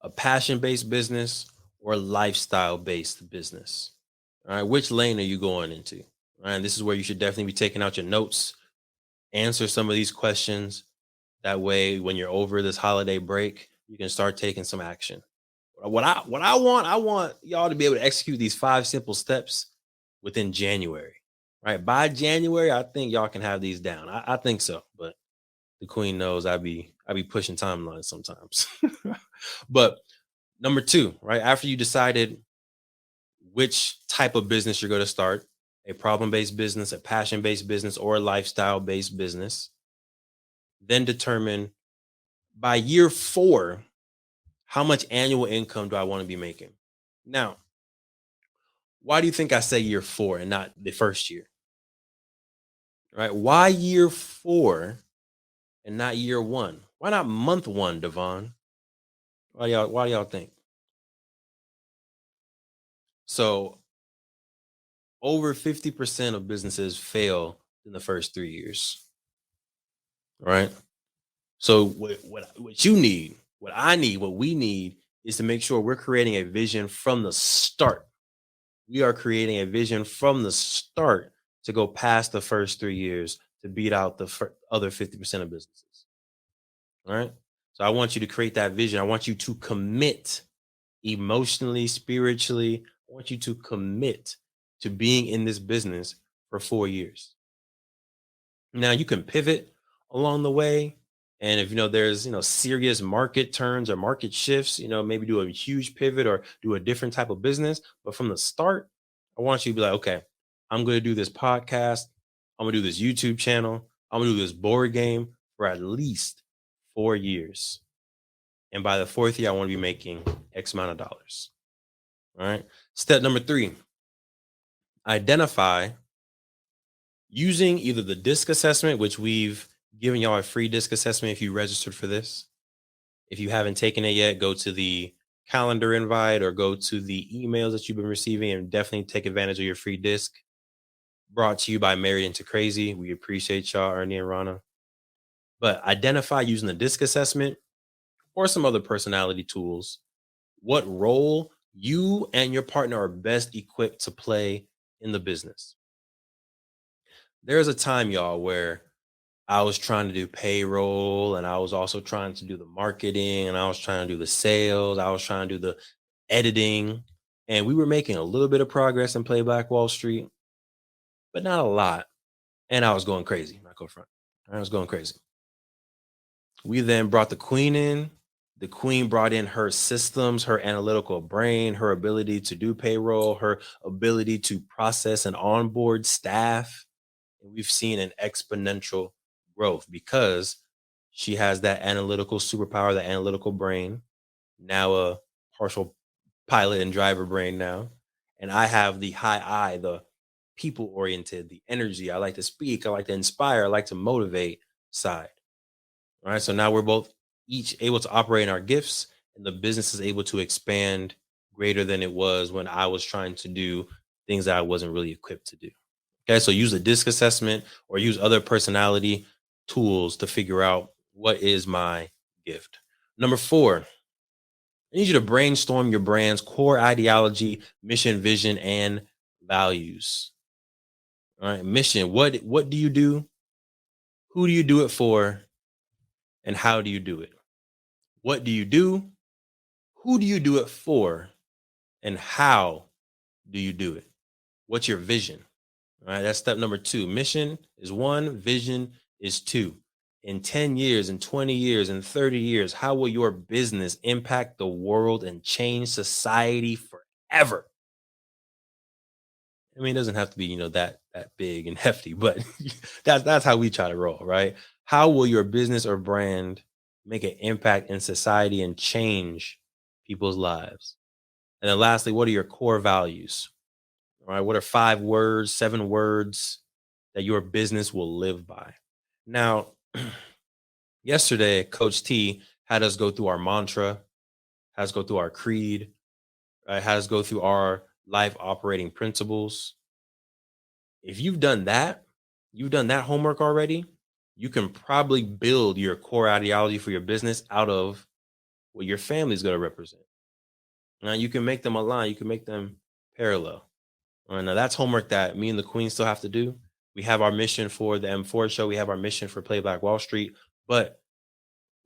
a passion based business, or a lifestyle based business? All right. Which lane are you going into? All right. This is where you should definitely be taking out your notes, answer some of these questions. That way, when you're over this holiday break, you can start taking some action. I want y'all to be able to execute these 5 simple steps within January. Right. By January, I think y'all can have these down. I think so. But the queen knows I be pushing timelines sometimes. But number 2, right? After you decided which type of business you're going to start, a problem-based business, a passion-based business, or a lifestyle-based business, then determine by year 4, how much annual income do I want to be making? Now, why do you think I say year 4 and not the first year? Right? Why year 4 and not year 1? Why not month 1, Devon? Why do y'all think? So over 50% of businesses fail in the first 3 years. Right? So what you need, what I need, what we need is to make sure we're creating a vision from the start. We are creating a vision from the start to go past the first 3 years to beat out the other 50% of businesses. All right. So I want you to create that vision. I want you to commit emotionally, spiritually. I want you to commit to being in this business for 4 years. Now you can pivot along the way. And if there's serious market turns or market shifts, maybe do a huge pivot or do a different type of business. But from the start, I want you to be like, okay, I'm gonna do this podcast, I'm gonna do this YouTube channel, I'm gonna do this board game for at least 4 years. And by the 4th year, I want to be making X amount of dollars. All right. Step number 3, identify using either the DISC assessment, which we've given y'all a free DISC assessment if you registered for this. If you haven't taken it yet, go to the calendar invite or go to the emails that you've been receiving and definitely take advantage of your free DISC. Brought to you by Married Into Crazy. We appreciate y'all, Ernie and Rana. But identify using the DISC assessment or some other personality tools what role you and your partner are best equipped to play in the business. There's a time, y'all, where I was trying to do payroll and I was also trying to do the marketing and I was trying to do the sales. I was trying to do the editing, and we were making a little bit of progress in Playback Wall Street, but not a lot. And I was going crazy. Not go front. I was going crazy. We then brought the queen in. The queen brought in her systems, her analytical brain, her ability to do payroll, her ability to process and onboard staff. And we've seen an exponential growth because she has that analytical superpower, that analytical brain, now a partial pilot and driver brain now. And I have the high I, the people oriented, the energy. I like to speak. I like to inspire. I like to motivate side. All right. So now we're both each able to operate in our gifts, and the business is able to expand greater than it was when I was trying to do things that I wasn't really equipped to do. Okay. So use a DISC assessment or use other personality tools to figure out what is my gift. Number 4, I need you to brainstorm your brand's core ideology, mission, vision, and values. All right. Mission. What do you do? Who do you do it for? And how do you do it? What do you do? Who do you do it for? And how do you do it? What's your vision? All right. That's step number 2. Mission is 1, vision is 2. In 10 years, in 20 years, in 30 years, how will your business impact the world and change society forever? I mean, it doesn't have to be, that big and hefty, but that's how we try to roll, right? How will your business or brand make an impact in society and change people's lives? And then lastly, what are your core values? All right, what are 5 words, 7 words that your business will live by? Now, yesterday, Coach T had us go through our mantra, had us go through our creed, right? Had us go through our life operating principles. If you've done that homework already, you can probably build your core ideology for your business out of what your family is going to represent. Now you can make them align, you can make them parallel. All right, now that's homework that me and the Queen still have to do. We have our mission for the M4 show, we have our mission for Play Black Wall Street, but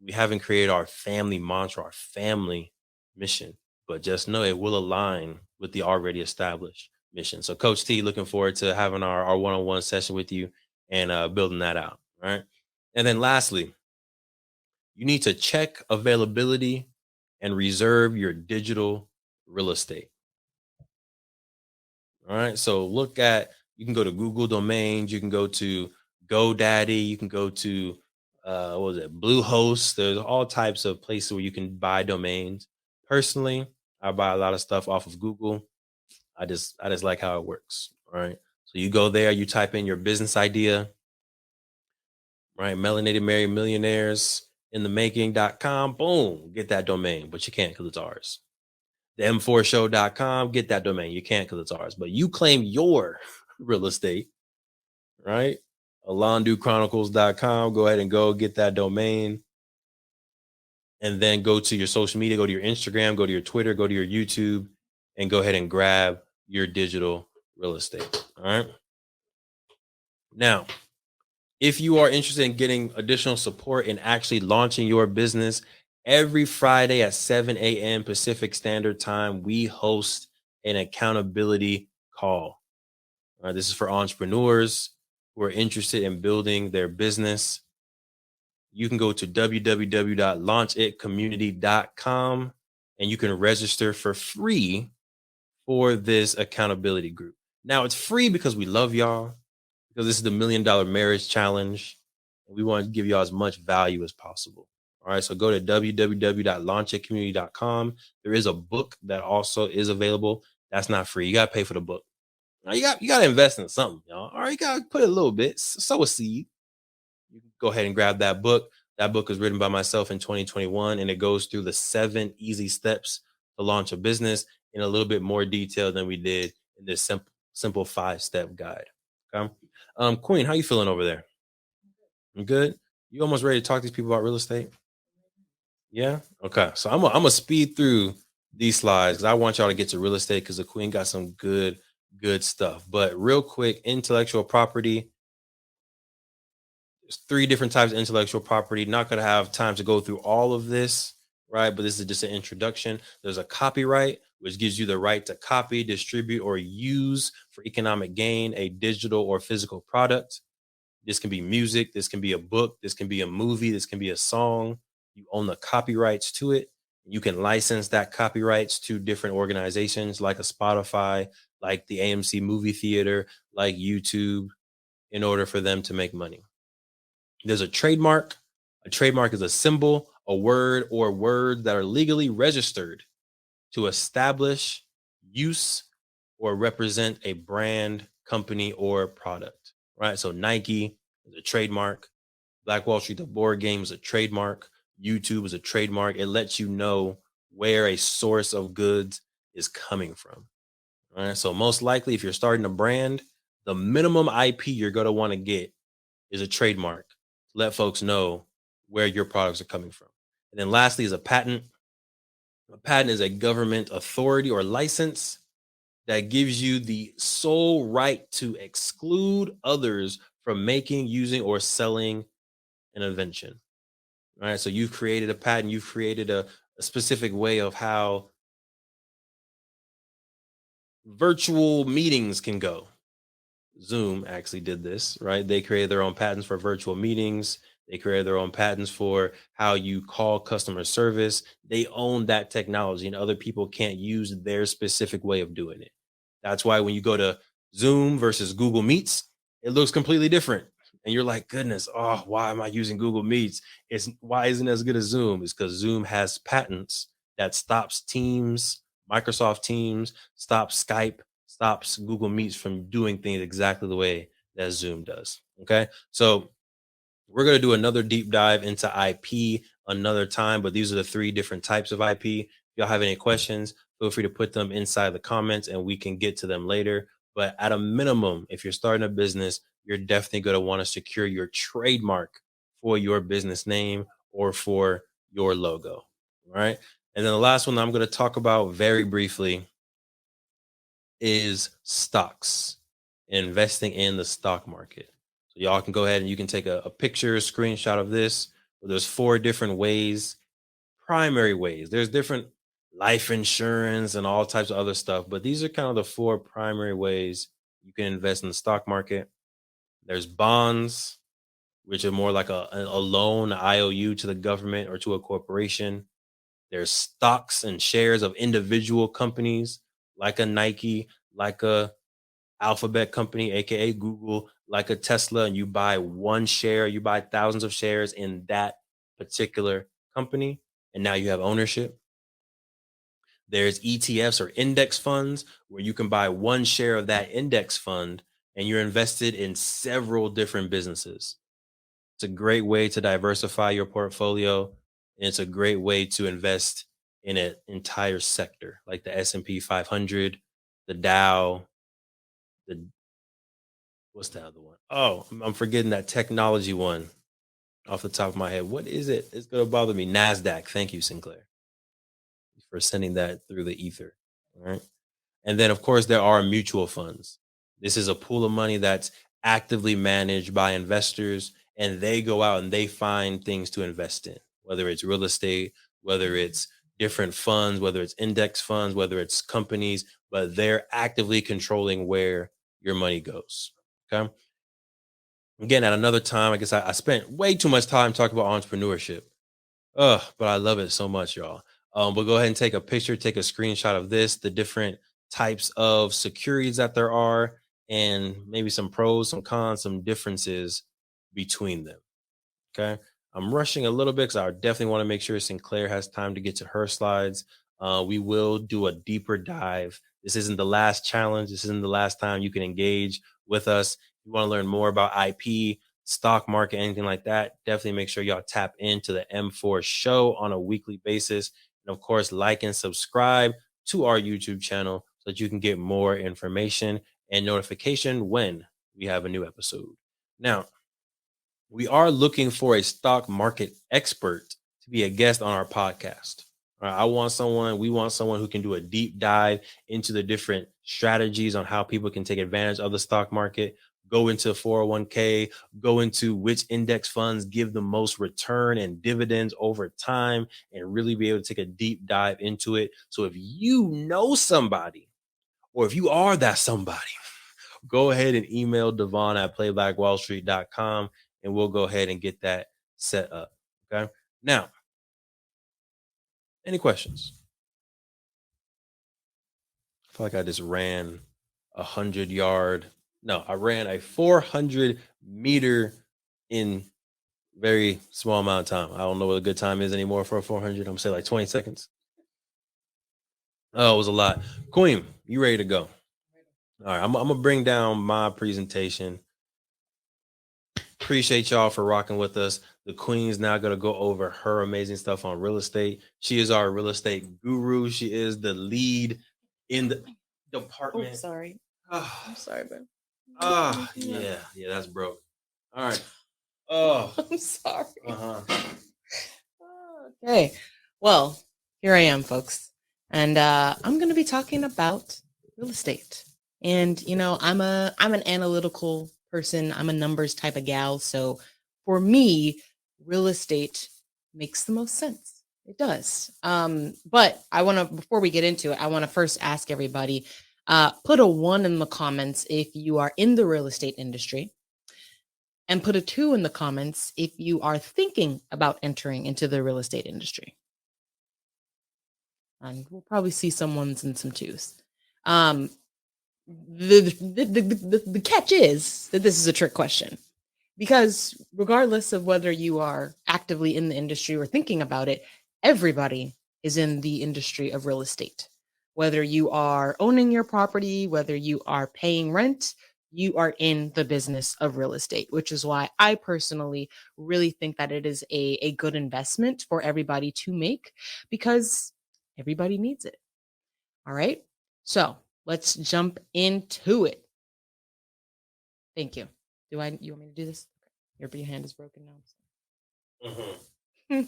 we haven't created our family mantra, our family mission. But just know it will align with the already established mission. So Coach T, looking forward to having our one-on-one session with you and building that out. Right. And then lastly, you need to check availability and reserve your digital real estate. All right. So you can go to Google Domains, you can go to GoDaddy, you can go to Bluehost. There's all types of places where you can buy domains. Personally, I buy a lot of stuff off of Google. I just like how it works. All right. So you go there, you type in your business idea, right? Melanated Married Millionaires in the making.com. Boom, get that domain, but you can't because it's ours. The M4show.com, get that domain. You can't because it's ours, but you claim your real estate, right? AlonduChronicles.com. Go ahead and go get that domain. And then go to your social media, go to your Instagram, go to your Twitter, go to your YouTube, and go ahead and grab your digital real estate. All right. Now, if you are interested in getting additional support in actually launching your business, every Friday at 7 a.m. Pacific Standard Time, we host an accountability call. All right, this is for entrepreneurs who are interested in building their business. You can go to www.launchitcommunity.com and you can register for free for this accountability group. Now, it's free because we love y'all, because this is the $1 Million Marriage Challenge. And we want to give y'all as much value as possible. All right, so go to www.launchitcommunity.com. There is a book that also is available. That's not free. You got to pay for the book. Now, you got to invest in something, y'all. All right, you got to put a little bit, sow a seed. You can go ahead and grab that book. That book is written by myself in 2021, and it goes through the 7 easy steps to launch a business in a little bit more detail than we did in this simple 5-step guide. Okay. Queen, how you feeling over there? You good? You almost ready to talk to these people about real estate? Yeah. Okay. So I'm gonna speed through these slides because I want y'all to get to real estate because the Queen got some good stuff. But real quick, intellectual property. There's 3 different types of intellectual property. Not gonna have time to go through all of this, right? But this is just an introduction. There's a copyright, which gives you the right to copy, distribute, or use for economic gain a digital or physical product. This can be music. This can be a book. This can be a movie. This can be a song. You own the copyrights to it. You can license that copyrights to different organizations like a Spotify, like the AMC movie theater, like YouTube, in order for them to make money. There's a trademark. A trademark is a symbol, a word, or words that are legally registered to establish use or represent a brand, company, or product, right? So Nike is a trademark. Black Wall Street, the board game, is a trademark. YouTube is a trademark. It lets you know where a source of goods is coming from. All right. So most likely, if you're starting a brand, the minimum IP you're going to want to get is a trademark to let folks know where your products are coming from. And then lastly is a patent. A patent is a government authority or license that gives you the sole right to exclude others from making, using, or selling an invention. All right. So you've created a patent, you've created a specific way of how virtual meetings can go. Zoom actually did this, right? They created their own patents for virtual meetings. They created their own patents for how you call customer service. They own that technology, and other people can't use their specific way of doing it. That's why when you go to Zoom versus Google Meets, it looks completely different. And you're like, goodness, oh, why am I using Google Meets? It's why isn't it as good as Zoom? It's because Zoom has patents that stops Teams, Microsoft Teams, stops Skype, stops Google Meets from doing things exactly the way that Zoom does. Okay. So we're going to do another deep dive into IP another time, but these are the 3 different types of IP. If y'all have any questions, feel free to put them inside the comments and we can get to them later. But at a minimum, if you're starting a business, you're definitely going to want to secure your trademark for your business name or for your logo. All right. And then the last one I'm going to talk about very briefly is stocks, investing in the stock market. So y'all can go ahead and you can take a picture, a screenshot of this. There's 4 different ways, primary ways. There's different life insurance and all types of other stuff, but these are kind of the 4 primary ways you can invest in the stock market. There's bonds, which are more like a loan, IOU to the government or to a corporation. There's stocks and shares of individual companies like a Nike, like a Alphabet company, aka Google, like a Tesla, and you buy one share, you buy thousands of shares in that particular company, and now you have ownership. There's ETFs or index funds where you can buy one share of that index fund and you're invested in several different businesses. It's a great way to diversify your portfolio, and it's a great way to invest in an entire sector like the S&P 500, the Dow, the what's the other one? Oh, I'm forgetting that technology one off the top of my head. What is it? It's gonna bother me. NASDAQ. Thank you, Sinclair, for sending that through the ether. All right. And then, of course, there are mutual funds. This is a pool of money that's actively managed by investors, and they go out and they find things to invest in, whether it's real estate, whether it's different funds, whether it's index funds, whether it's companies, but they're actively controlling where your money goes. Okay. Again, at another time, I guess I spent way too much time talking about entrepreneurship. But I love it so much, y'all. But go ahead and take a picture, take a screenshot of this, the different types of securities that there are, and maybe some pros, some cons, some differences between them. Okay. I'm rushing a little bit because I definitely want to make sure Sinclair has time to get to her slides. We will do a deeper dive. This isn't the last challenge. This isn't the last time you can engage with us. If you want to learn more about IP, stock market, anything like that, definitely make sure y'all tap into the M4 show on a weekly basis. And of course, like and subscribe to our YouTube channel so that you can get more information and notification when we have a new episode. Now, we are looking for a stock market expert to be a guest on our podcast. All right, we want someone who can do a deep dive into the different strategies on how people can take advantage of the stock market, go into 401k, go into which index funds give the most return and dividends over time, and really be able to take a deep dive into it. So if you know somebody, or if you are that somebody, go ahead and email Devon at playblackwallstreet.com and we'll go ahead and get that set up. Okay. Now, any questions? I feel like I just ran 100-yard. No, I ran a 400-meter in very small amount of time. I don't know what a good time is anymore for a 400. I'm gonna say like 20 seconds. Oh, it was a lot. Queen, you ready to go? All right, I'm gonna bring down my presentation. Appreciate y'all for rocking with us. The Queen's now gonna go over her amazing stuff on real estate. She is our real estate guru. She is the lead in the department. Oh, sorry. I'm sorry, man. Yeah, that's broke. All right. Oh, I'm sorry. Okay. Well, here I am, folks. And I'm going to be talking about real estate. And I'm an analytical person. I'm a numbers type of gal. So for me, real estate makes the most sense. It does. But before we get into it, I want to first ask everybody, put a 1 in the comments if you are in the real estate industry. And put a 2 in the comments if you are thinking about entering into the real estate industry. And we'll probably see some 1s and some 2s. The catch is that this is a trick question, because regardless of whether you are actively in the industry or thinking about it, everybody is in the industry of real estate. Whether you are owning your property, whether you are paying rent, you are in the business of real estate, which is why I personally really think that it is a good investment for everybody to make, because everybody needs it. All right. So let's jump into it. Thank you. You want me to do this? Your hand is broken now.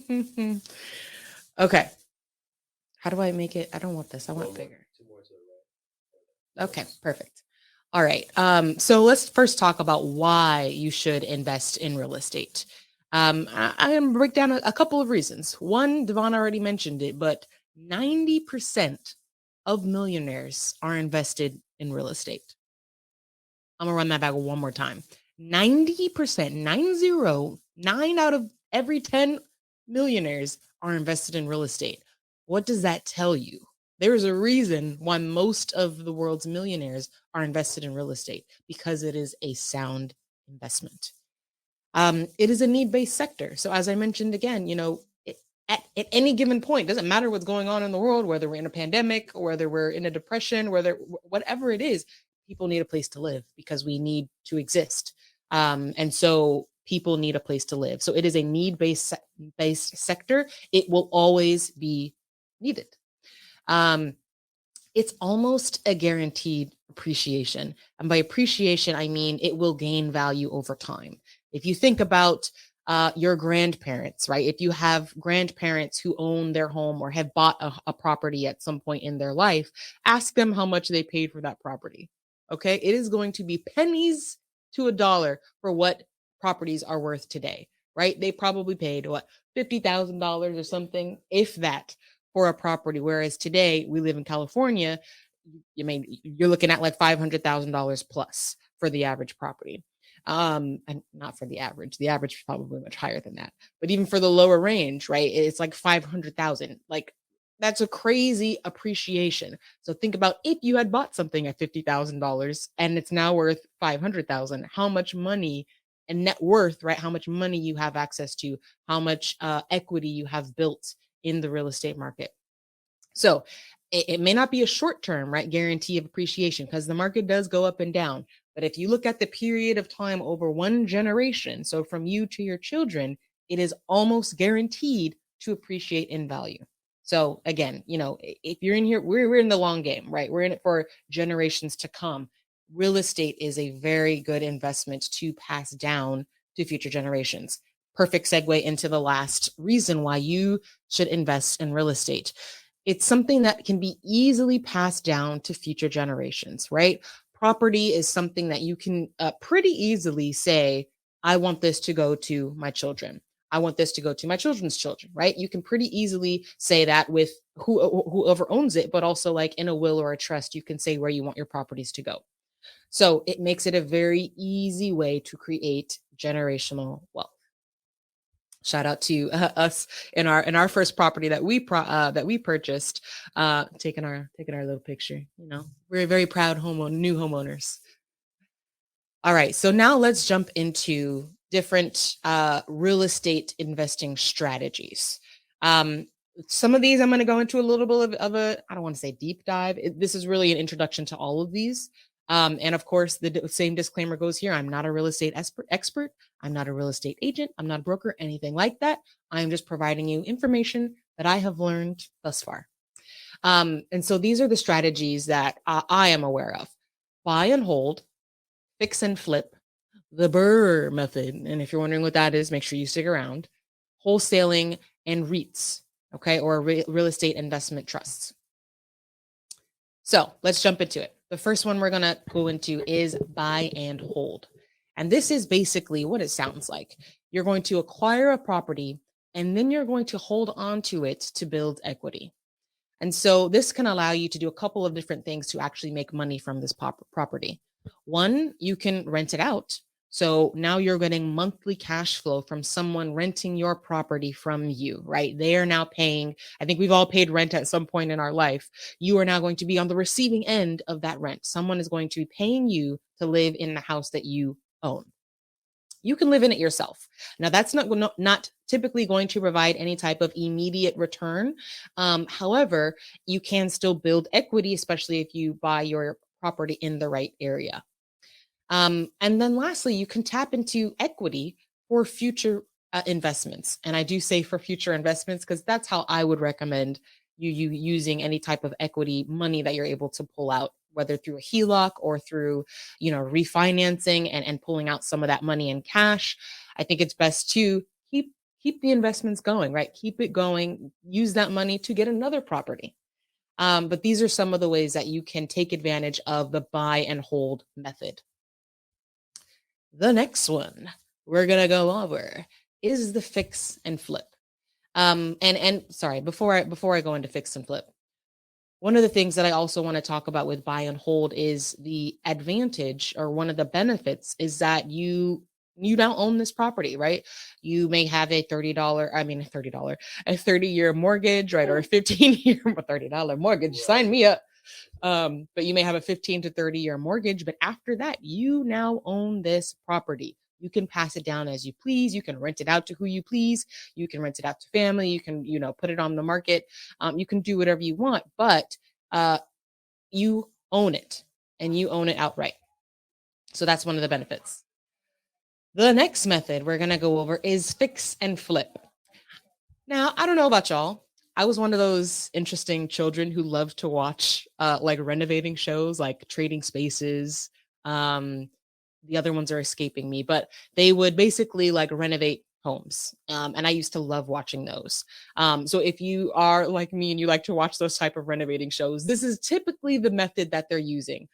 Okay. How do I make it? I don't want this. I want bigger. Okay, perfect. All right. So let's first talk about why you should invest in real estate. I'm going to break down a couple of reasons. One, Devon already mentioned it, but 90% of millionaires are invested in real estate. I'm going to run that back one more time. 90%, 9 out of every 10 millionaires are invested in real estate. What does that tell you? There is a reason why most of the world's millionaires are invested in real estate, because it is a sound investment. It is a need-based sector. So as I mentioned again, at any given point, doesn't matter what's going on in the world, whether we're in a pandemic or whether we're in a depression, whatever it is, people need a place to live because we need to exist. And so people need a place to live. So it is a need-based sector. It will always be needed. It's almost a guaranteed appreciation. And by appreciation, I mean it will gain value over time. If you think about your grandparents, right? If you have grandparents who own their home or have bought a property at some point in their life, ask them how much they paid for that property. Okay. It is going to be pennies to a dollar for what properties are worth today, right? They probably paid what, $50,000 or something, if that, for a property. Whereas today we live in California, you're looking at like $500,000 plus for the average property. And not for the average is probably much higher than that, but even for the lower range, right, it's like 500,000. Like, that's a crazy appreciation. So think about if you had bought something at $50,000 and it's now worth 500,000, how much money and net worth, right? How much money you have access to, how much equity you have built in the real estate market. So it may not be a short-term, right, guarantee of appreciation, because the market does go up and down. But if you look at the period of time over one generation, so from you to your children, it is almost guaranteed to appreciate in value. So again, if you're in here, we're in the long game, right? We're in it for generations to come. Real estate is a very good investment to pass down to future generations. Perfect segue into the last reason why you should invest in real estate. It's something that can be easily passed down to future generations, right? Property is something that you can pretty easily say, I want this to go to my children. I want this to go to my children's children, right? You can pretty easily say that with whoever owns it, but also like in a will or a trust, you can say where you want your properties to go. So it makes it a very easy way to create generational wealth. Shout out to us in our first property that we purchased, taking our little picture. We're very proud new homeowners. All right, so now let's jump into different real estate investing strategies. Some of these I'm going to go into a little bit of a, I don't want to say deep dive. This is really an introduction to all of these. And of course, the same disclaimer goes here. I'm not a real estate expert. I'm not a real estate agent. I'm not a broker, anything like that. I'm just providing you information that I have learned thus far. And so these are the strategies that I am aware of: buy and hold, fix and flip, the BRRRR method. And if you're wondering what that is, make sure you stick around. Wholesaling and REITs, okay, or real estate investment trusts. So let's jump into it. The first one we're going to go into is buy and hold. And this is basically what it sounds like. You're going to acquire a property and then you're going to hold on to it to build equity. And so this can allow you to do a couple of different things to actually make money from this property. One, you can rent it out. So now you're getting monthly cash flow from someone renting your property from you, right? They are now paying. I think we've all paid rent at some point in our life. You are now going to be on the receiving end of that rent. Someone is going to be paying you to live in the house that you own. You can live in it yourself. Now, that's not typically going to provide any type of immediate return. However, you can still build equity, especially if you buy your property in the right area. And then lastly, you can tap into equity for future investments. And I do say for future investments because that's how I would recommend you using any type of equity money that you're able to pull out, whether through a HELOC or through, refinancing and pulling out some of that money in cash. I think it's best to keep the investments going, right? Keep it going, use that money to get another property. But these are some of the ways that you can take advantage of the buy and hold method. The next one we're going to go over is the fix and flip. And sorry, before I go into fix and flip, one of the things that I also want to talk about with buy and hold is the advantage, or one of the benefits is that you now own this property, right? You may have a a 30-year mortgage, right? Or a 15-year $30 mortgage. Sign me up. But you may have a 15 to 30-year mortgage, but after that, you now own this property. You can pass it down as you please. You can rent it out to who you please. You can rent it out to family. You can, put it on the market. You can do whatever you want, but you own it, and you own it outright. So that's one of the benefits. The next method we're going to go over is fix and flip. Now, I don't know about y'all. I was one of those interesting children who loved to watch like renovating shows like Trading Spaces. The other ones are escaping me, but they would basically like renovate homes. And I used to love watching those. So if you are like me and you like to watch those type of renovating shows, this is typically the method that they're using.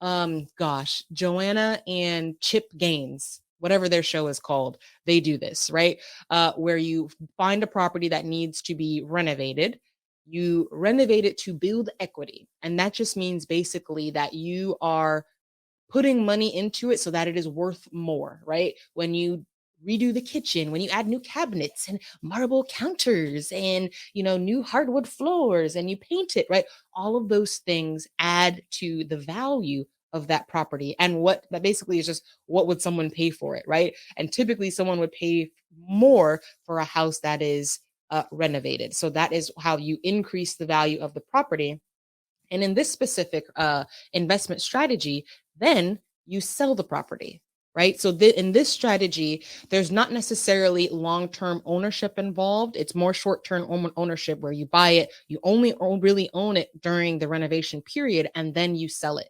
Joanna and Chip Gaines, whatever their show is called, they do this, right? Where you find a property that needs to be renovated, you renovate it to build equity. And that just means basically that you are putting money into it so that it is worth more, right? When you redo the kitchen, when you add new cabinets and marble counters and, new hardwood floors and you paint it, right? All of those things add to the value of that property. And what that basically is just, what would someone pay for it, right? And typically someone would pay more for a house that is renovated. So that is how you increase the value of the property. And in this specific investment strategy, then you sell the property, right? So in this strategy, there's not necessarily long-term ownership involved. It's more short-term ownership where you buy it, you only really own it during the renovation period, and then you sell it.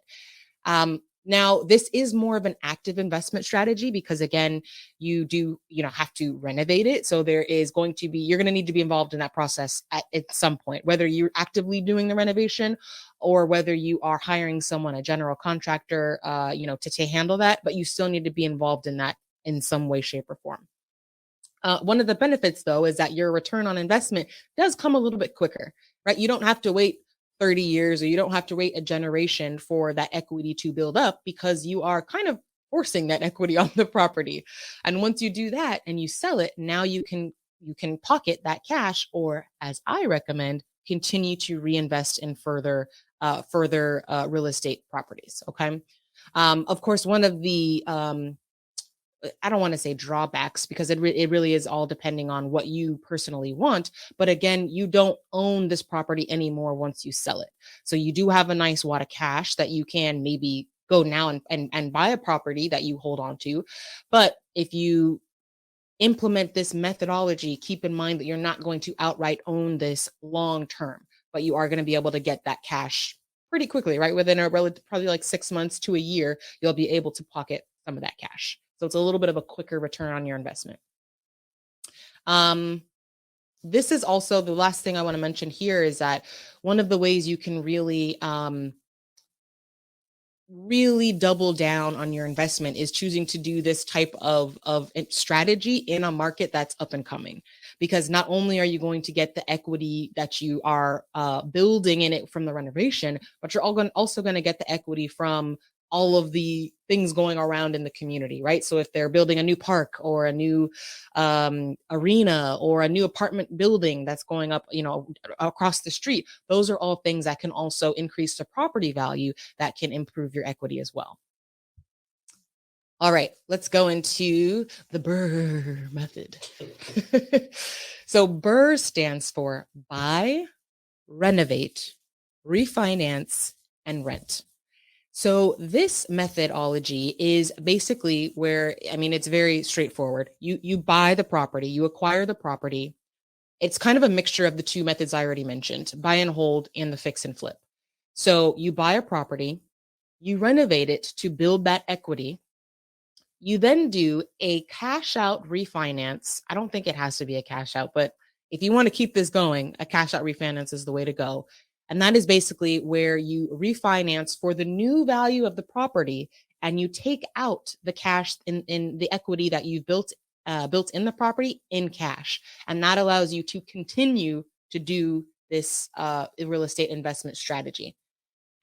Now, this is more of an active investment strategy because, again, you do, have to renovate it. So you're going to need to be involved in that process at some point, whether you're actively doing the renovation or whether you are hiring someone, a general contractor, to handle that, but you still need to be involved in that in some way, shape, or form. One of the benefits, though, is that your return on investment does come a little bit quicker, right? You don't have to wait 30 years or you don't have to wait a generation for that equity to build up because you are kind of forcing that equity on the property. And once you do that and you sell it, now you can pocket that cash, or as I recommend, continue to reinvest in further real estate properties. Okay. Of course, one of the I don't want to say drawbacks because it really is all depending on what you personally want. But again, you don't own this property anymore once you sell it. So you do have a nice wad of cash that you can maybe go now and buy a property that you hold on to. But if you implement this methodology, keep in mind that you're not going to outright own this long term, but you are going to be able to get that cash pretty quickly, right? Within a relative, probably like 6 months to a year, you'll be able to pocket some of that cash. So it's a little bit of a quicker return on your investment. This is also the last thing I want to mention here is that one of the ways you can really double down on your investment is choosing to do this type of strategy in a market that's up and coming, because not only are you going to get the equity that you are building in it from the renovation, but you're also going to get the equity from all of the things going around in the community, right? So if they're building a new park or a new arena or a new apartment building that's going up, across the street, those are all things that can also increase the property value that can improve your equity as well. All right, let's go into the BRRRR method. So BRRRR stands for buy, renovate, refinance, and rent. So this methodology is basically where, it's very straightforward. You buy the property, you acquire the property. It's kind of a mixture of the two methods I already mentioned, buy and hold and the fix and flip. So you buy a property, you renovate it to build that equity. You then do a cash out refinance. I don't think it has to be a cash out, but if you want to keep this going, a cash out refinance is the way to go. And that is basically where you refinance for the new value of the property and you take out the cash in the equity that you've built in the property in cash. And that allows you to continue to do this real estate investment strategy.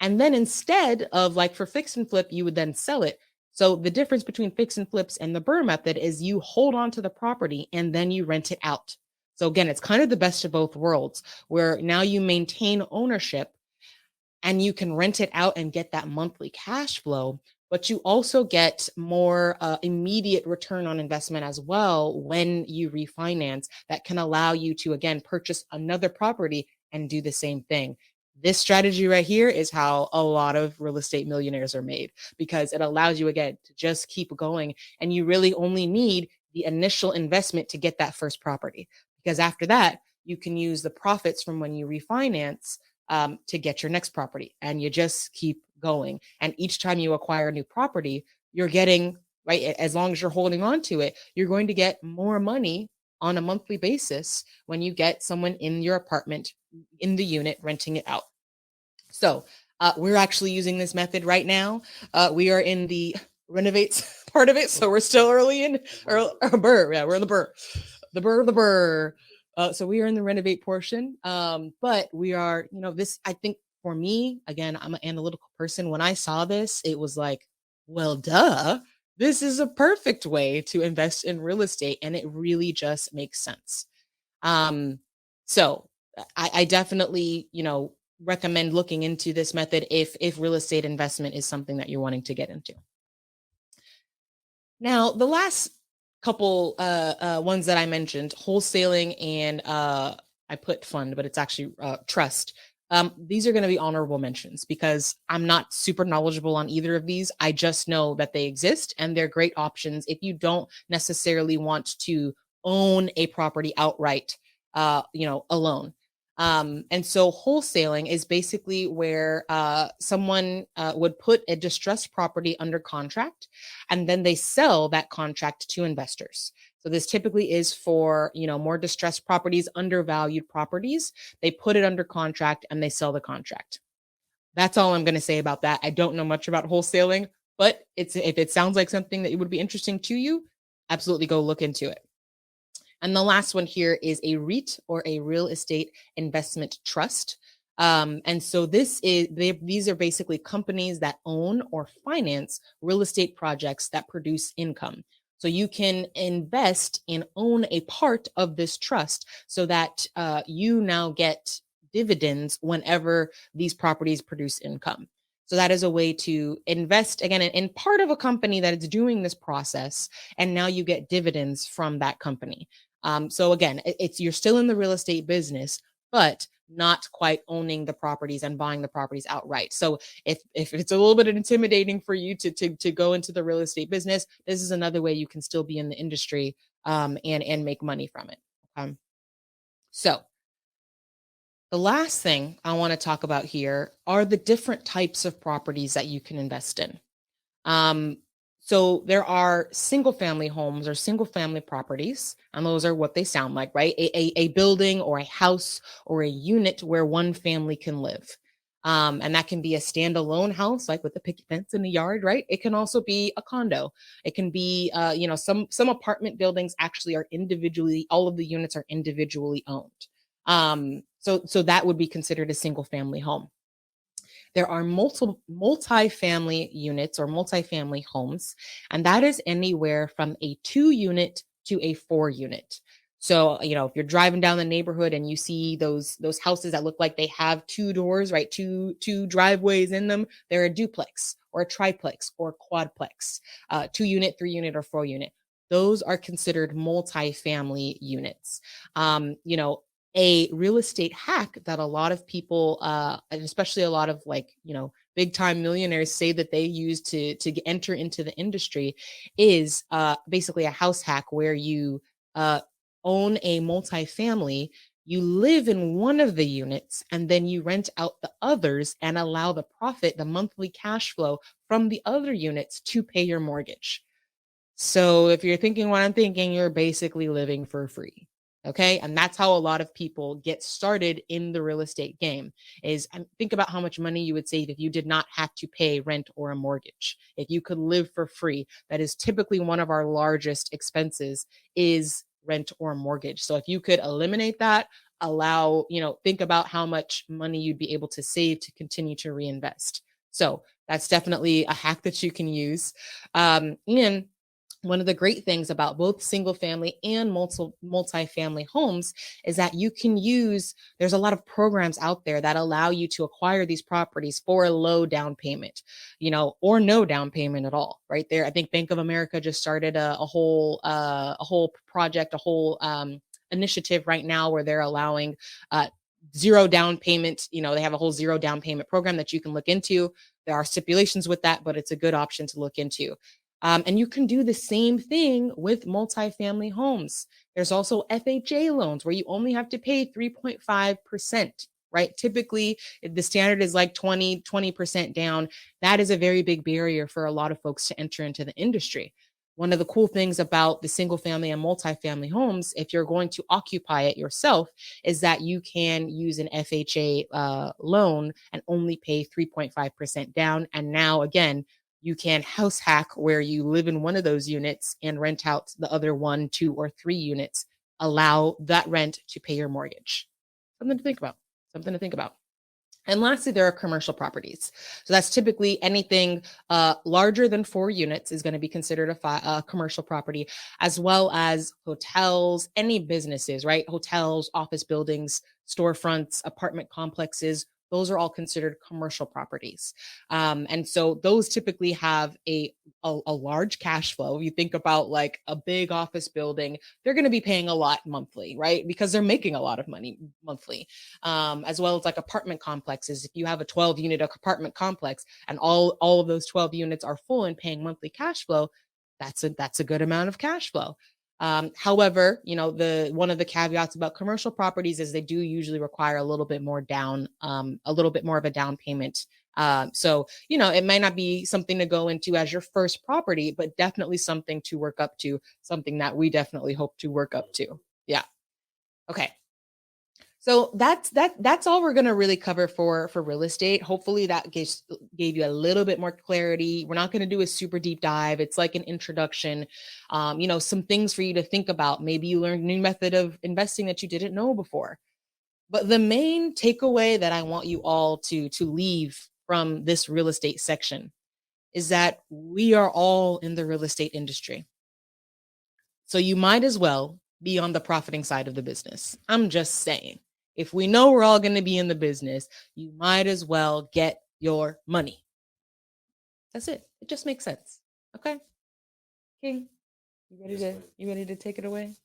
And then instead of like for fix and flip, you would then sell it. So the difference between fix and flips and the BRRRR method is you hold on to the property and then you rent it out. So again, it's kind of the best of both worlds, where now you maintain ownership and you can rent it out and get that monthly cash flow, but you also get more immediate return on investment as well when you refinance. That can allow you to, again, purchase another property and do the same thing. This strategy right here is how a lot of real estate millionaires are made, because it allows you, again, to just keep going. And you really only need the initial investment to get that first property, because after that, you can use the profits from when you refinance to get your next property, and you just keep going. And each time you acquire a new property, you're getting, right, as long as you're holding on to it, you're going to get more money on a monthly basis when you get someone in your apartment, in the unit, renting it out. So we're actually using this method right now. We are in the renovates part of it, so we're still early in BRRRR. Yeah, we're in the BRRRR. So we are in the renovate portion, but we are, this, I think for me, again, I'm an analytical person. When I saw this, it was like, well, duh, this is a perfect way to invest in real estate. And it really just makes sense. So I definitely, recommend looking into this method if real estate investment is something that you're wanting to get into. Now, the last couple ones that I mentioned, wholesaling and I put fund, but it's actually trust. These are going to be honorable mentions because I'm not super knowledgeable on either of these. I just know that they exist and they're great options if you don't necessarily want to own a property outright, alone. And so wholesaling is basically where someone would put a distressed property under contract and then they sell that contract to investors. So this typically is for, more distressed properties, undervalued properties. They put it under contract and they sell the contract. That's all I'm going to say about that. I don't know much about wholesaling, but if it sounds like something that would be interesting to you, absolutely go look into it. And the last one here is a REIT, or a real estate investment trust. And so these are basically companies that own or finance real estate projects that produce income. So you can invest and own a part of this trust so that you now get dividends whenever these properties produce income. So that is a way to invest, again, in part of a company that is doing this process, and now you get dividends from that company. So again, you're still in the real estate business, but not quite owning the properties and buying the properties outright. So if it's a little bit intimidating for you to go into the real estate business, this is another way you can still be in the industry and make money from it. So the last thing I want to talk about here are the different types of properties that you can invest in. So there are single family homes or single family properties, and those are what they sound like, right? A building or a house or a unit where one family can live. And that can be a standalone house, like with a picket fence in the yard, right? It can also be a condo. It can be, some apartment buildings actually are individually, all of the units are individually owned. So that would be considered a single family home. There are multi-family units or multi-family homes, and that is anywhere from a 2-unit to a 4-unit. So, if you're driving down the neighborhood and you see those houses that look like they have 2 doors, right? Two driveways in them, they're a duplex or a triplex or a quadplex, 2-unit, 3-unit, or 4-unit. Those are considered multi-family units. A real estate hack that a lot of people, and especially a lot of big time millionaires say that they use to enter into the industry is basically a house hack where you own a multifamily, you live in one of the units, and then you rent out the others and allow the profit, the monthly cash flow from the other units to pay your mortgage. So if you're thinking what I'm thinking, you're basically living for free. Okay. And that's how a lot of people get started in the real estate game is think about how much money you would save if you did not have to pay rent or a mortgage. If you could live for free, that is typically one of our largest expenses is rent or mortgage. So if you could eliminate that, think about how much money you'd be able to save to continue to reinvest. So that's definitely a hack that you can use. And one of the great things about both single family and multi-family homes is that there's a lot of programs out there that allow you to acquire these properties for a low down payment, or no down payment at all, right there. I think Bank of America just started a whole project, a whole initiative right now where they're allowing zero down payment. They have a whole zero down payment program that you can look into. There are stipulations with that, but it's a good option to look into. And you can do the same thing with multifamily homes. There's also FHA loans where you only have to pay 3.5%, right? Typically, the standard is like 20% down. That is a very big barrier for a lot of folks to enter into the industry. One of the cool things about the single family and multifamily homes, if you're going to occupy it yourself, is that you can use an FHA loan and only pay 3.5% down. And now, again, you can house hack where you live in one of those units and rent out the other 1, 2, or 3 units. Allow that rent to pay your mortgage. Something to think about. And lastly, there are commercial properties. So that's typically anything larger than 4 units is going to be considered a commercial property, as well as hotels, any businesses, right? Hotels, office buildings, storefronts, apartment complexes. Those are all considered commercial properties. And so those typically have a large cash flow. You think about like a big office building, they're going to be paying a lot monthly, right? Because they're making a lot of money monthly. As well as like apartment complexes. If you have a 12-unit apartment complex and all of those 12 units are full and paying monthly cash flow, that's a good amount of cash flow. However, one of the caveats about commercial properties is they do usually require a little bit more of a down payment. So, it might not be something to go into as your first property, but definitely something to work up to, something that we definitely hope to work up to. Yeah. Okay. So that's all we're going to really cover for real estate. Hopefully that gave you a little bit more clarity. We're not going to do a super deep dive. It's like an introduction, some things for you to think about. Maybe you learned a new method of investing that you didn't know before. But the main takeaway that I want you all to leave from this real estate section is that we are all in the real estate industry. So you might as well be on the profiting side of the business. I'm just saying. If we know we're all going to be in the business, you might as well get your money. That's it. It just makes sense. Okay. King, you ready to take it away?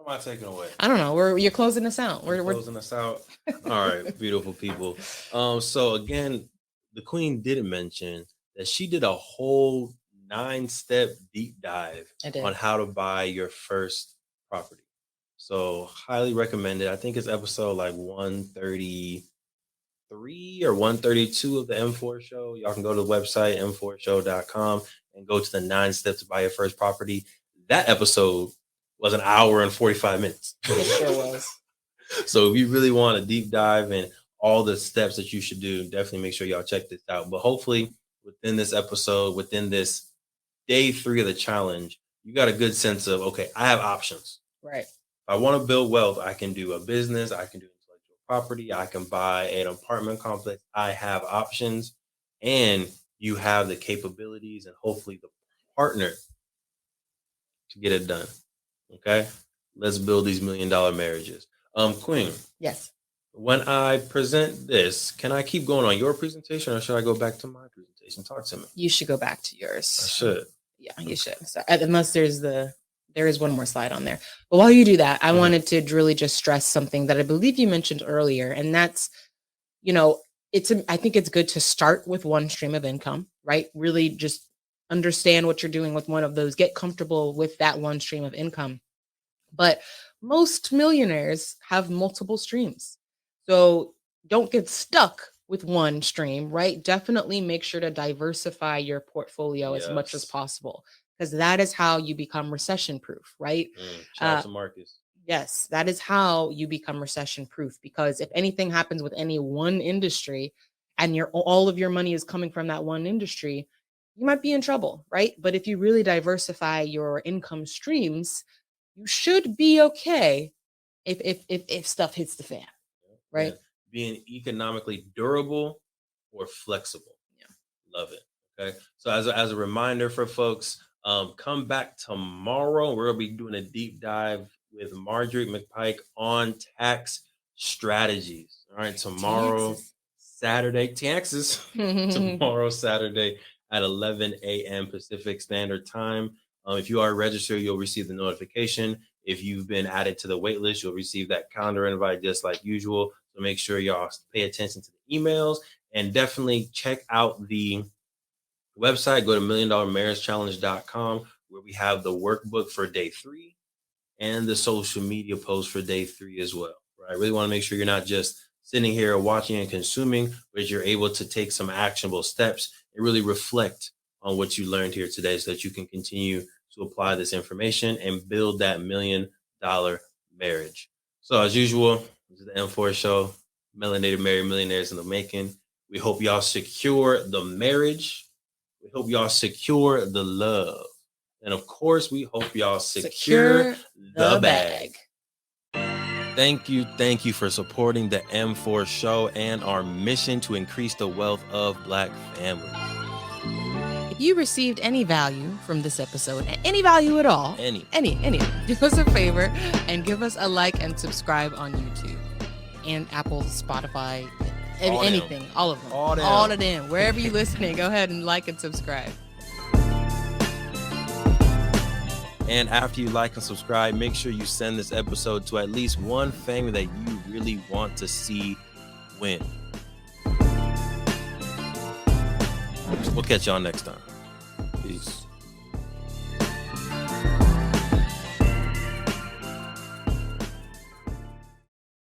am I taking away? I don't know. You're closing us out. We're closing us out. All right, beautiful people. So again, the Queen didn't mention that she did a whole 9-step deep dive on how to buy your first property. So highly recommended. I think it's episode like 133 or 132 of the M4 show. Y'all can go to the website m4show.com and go to the 9 steps to buy your first property. That episode was an hour and 45 minutes. It sure was. So if you really want a deep dive in all the steps that you should do, definitely make sure y'all check this out. But hopefully within this episode, within this day 3 of the challenge, you got a good sense of, okay, I have options. Right. If I want to build wealth, I can do a business, I can do intellectual property, I can buy an apartment complex. I have options, and you have the capabilities and hopefully the partner to get it done. Okay, let's build these $1 million marriages. Queen. Yes. When I present this, can I keep going on your presentation, or should I go back to my presentation? Talk to me. You should go back to yours. I should. Yeah, you should. So, unless there is one more slide on there. But while you do that, I wanted to really just stress something that I believe you mentioned earlier, and that's, I think it's good to start with one stream of income, right? Really just understand what you're doing with one of those, get comfortable with that one stream of income. But most millionaires have multiple streams. So don't get stuck with one stream, right? Definitely make sure to diversify your portfolio as much as possible, because that is how you become recession proof, right? Shout out to Marcus. Yes, that is how you become recession proof, because if anything happens with any one industry and all of your money is coming from that one industry, you might be in trouble, right? But if you really diversify your income streams, you should be okay if stuff hits the fan, right? Yeah. Being economically durable or flexible. Yeah. Love it. Okay. So as a reminder for folks, come back tomorrow. We're going to be doing a deep dive with Marjorie McPike on tax strategies. All right. Tomorrow, Saturday, taxes. Tomorrow, Saturday at 11 a.m. Pacific Standard Time. If you are registered, you'll receive the notification. If you've been added to the wait list, you'll receive that calendar invite just like usual. So make sure y'all pay attention to the emails, and definitely check out the website. Go to $1,000,000marriagechallenge.com, where we have the workbook for day 3 and the social media post for day 3 as well. Right? I really want to make sure you're not just sitting here watching and consuming, but you're able to take some actionable steps and really reflect on what you learned here today, so that you can continue to apply this information and build that $1 million marriage. So as usual, this is the M4 show, Melanated Married Millionaires in the making. We hope y'all secure the marriage. We hope y'all secure the love. And of course, we hope y'all secure the bag. Thank you for supporting the M4 show and our mission to increase the wealth of Black families. If you received any value from this episode, any value at all, any, do us a favor and give us a like and subscribe on YouTube and Apple, Spotify, anything, all of them, all of them, wherever you're listening, go ahead and like and subscribe. And after you like and subscribe, make sure you send this episode to at least one family that you really want to see win. We'll catch y'all next time. Peace.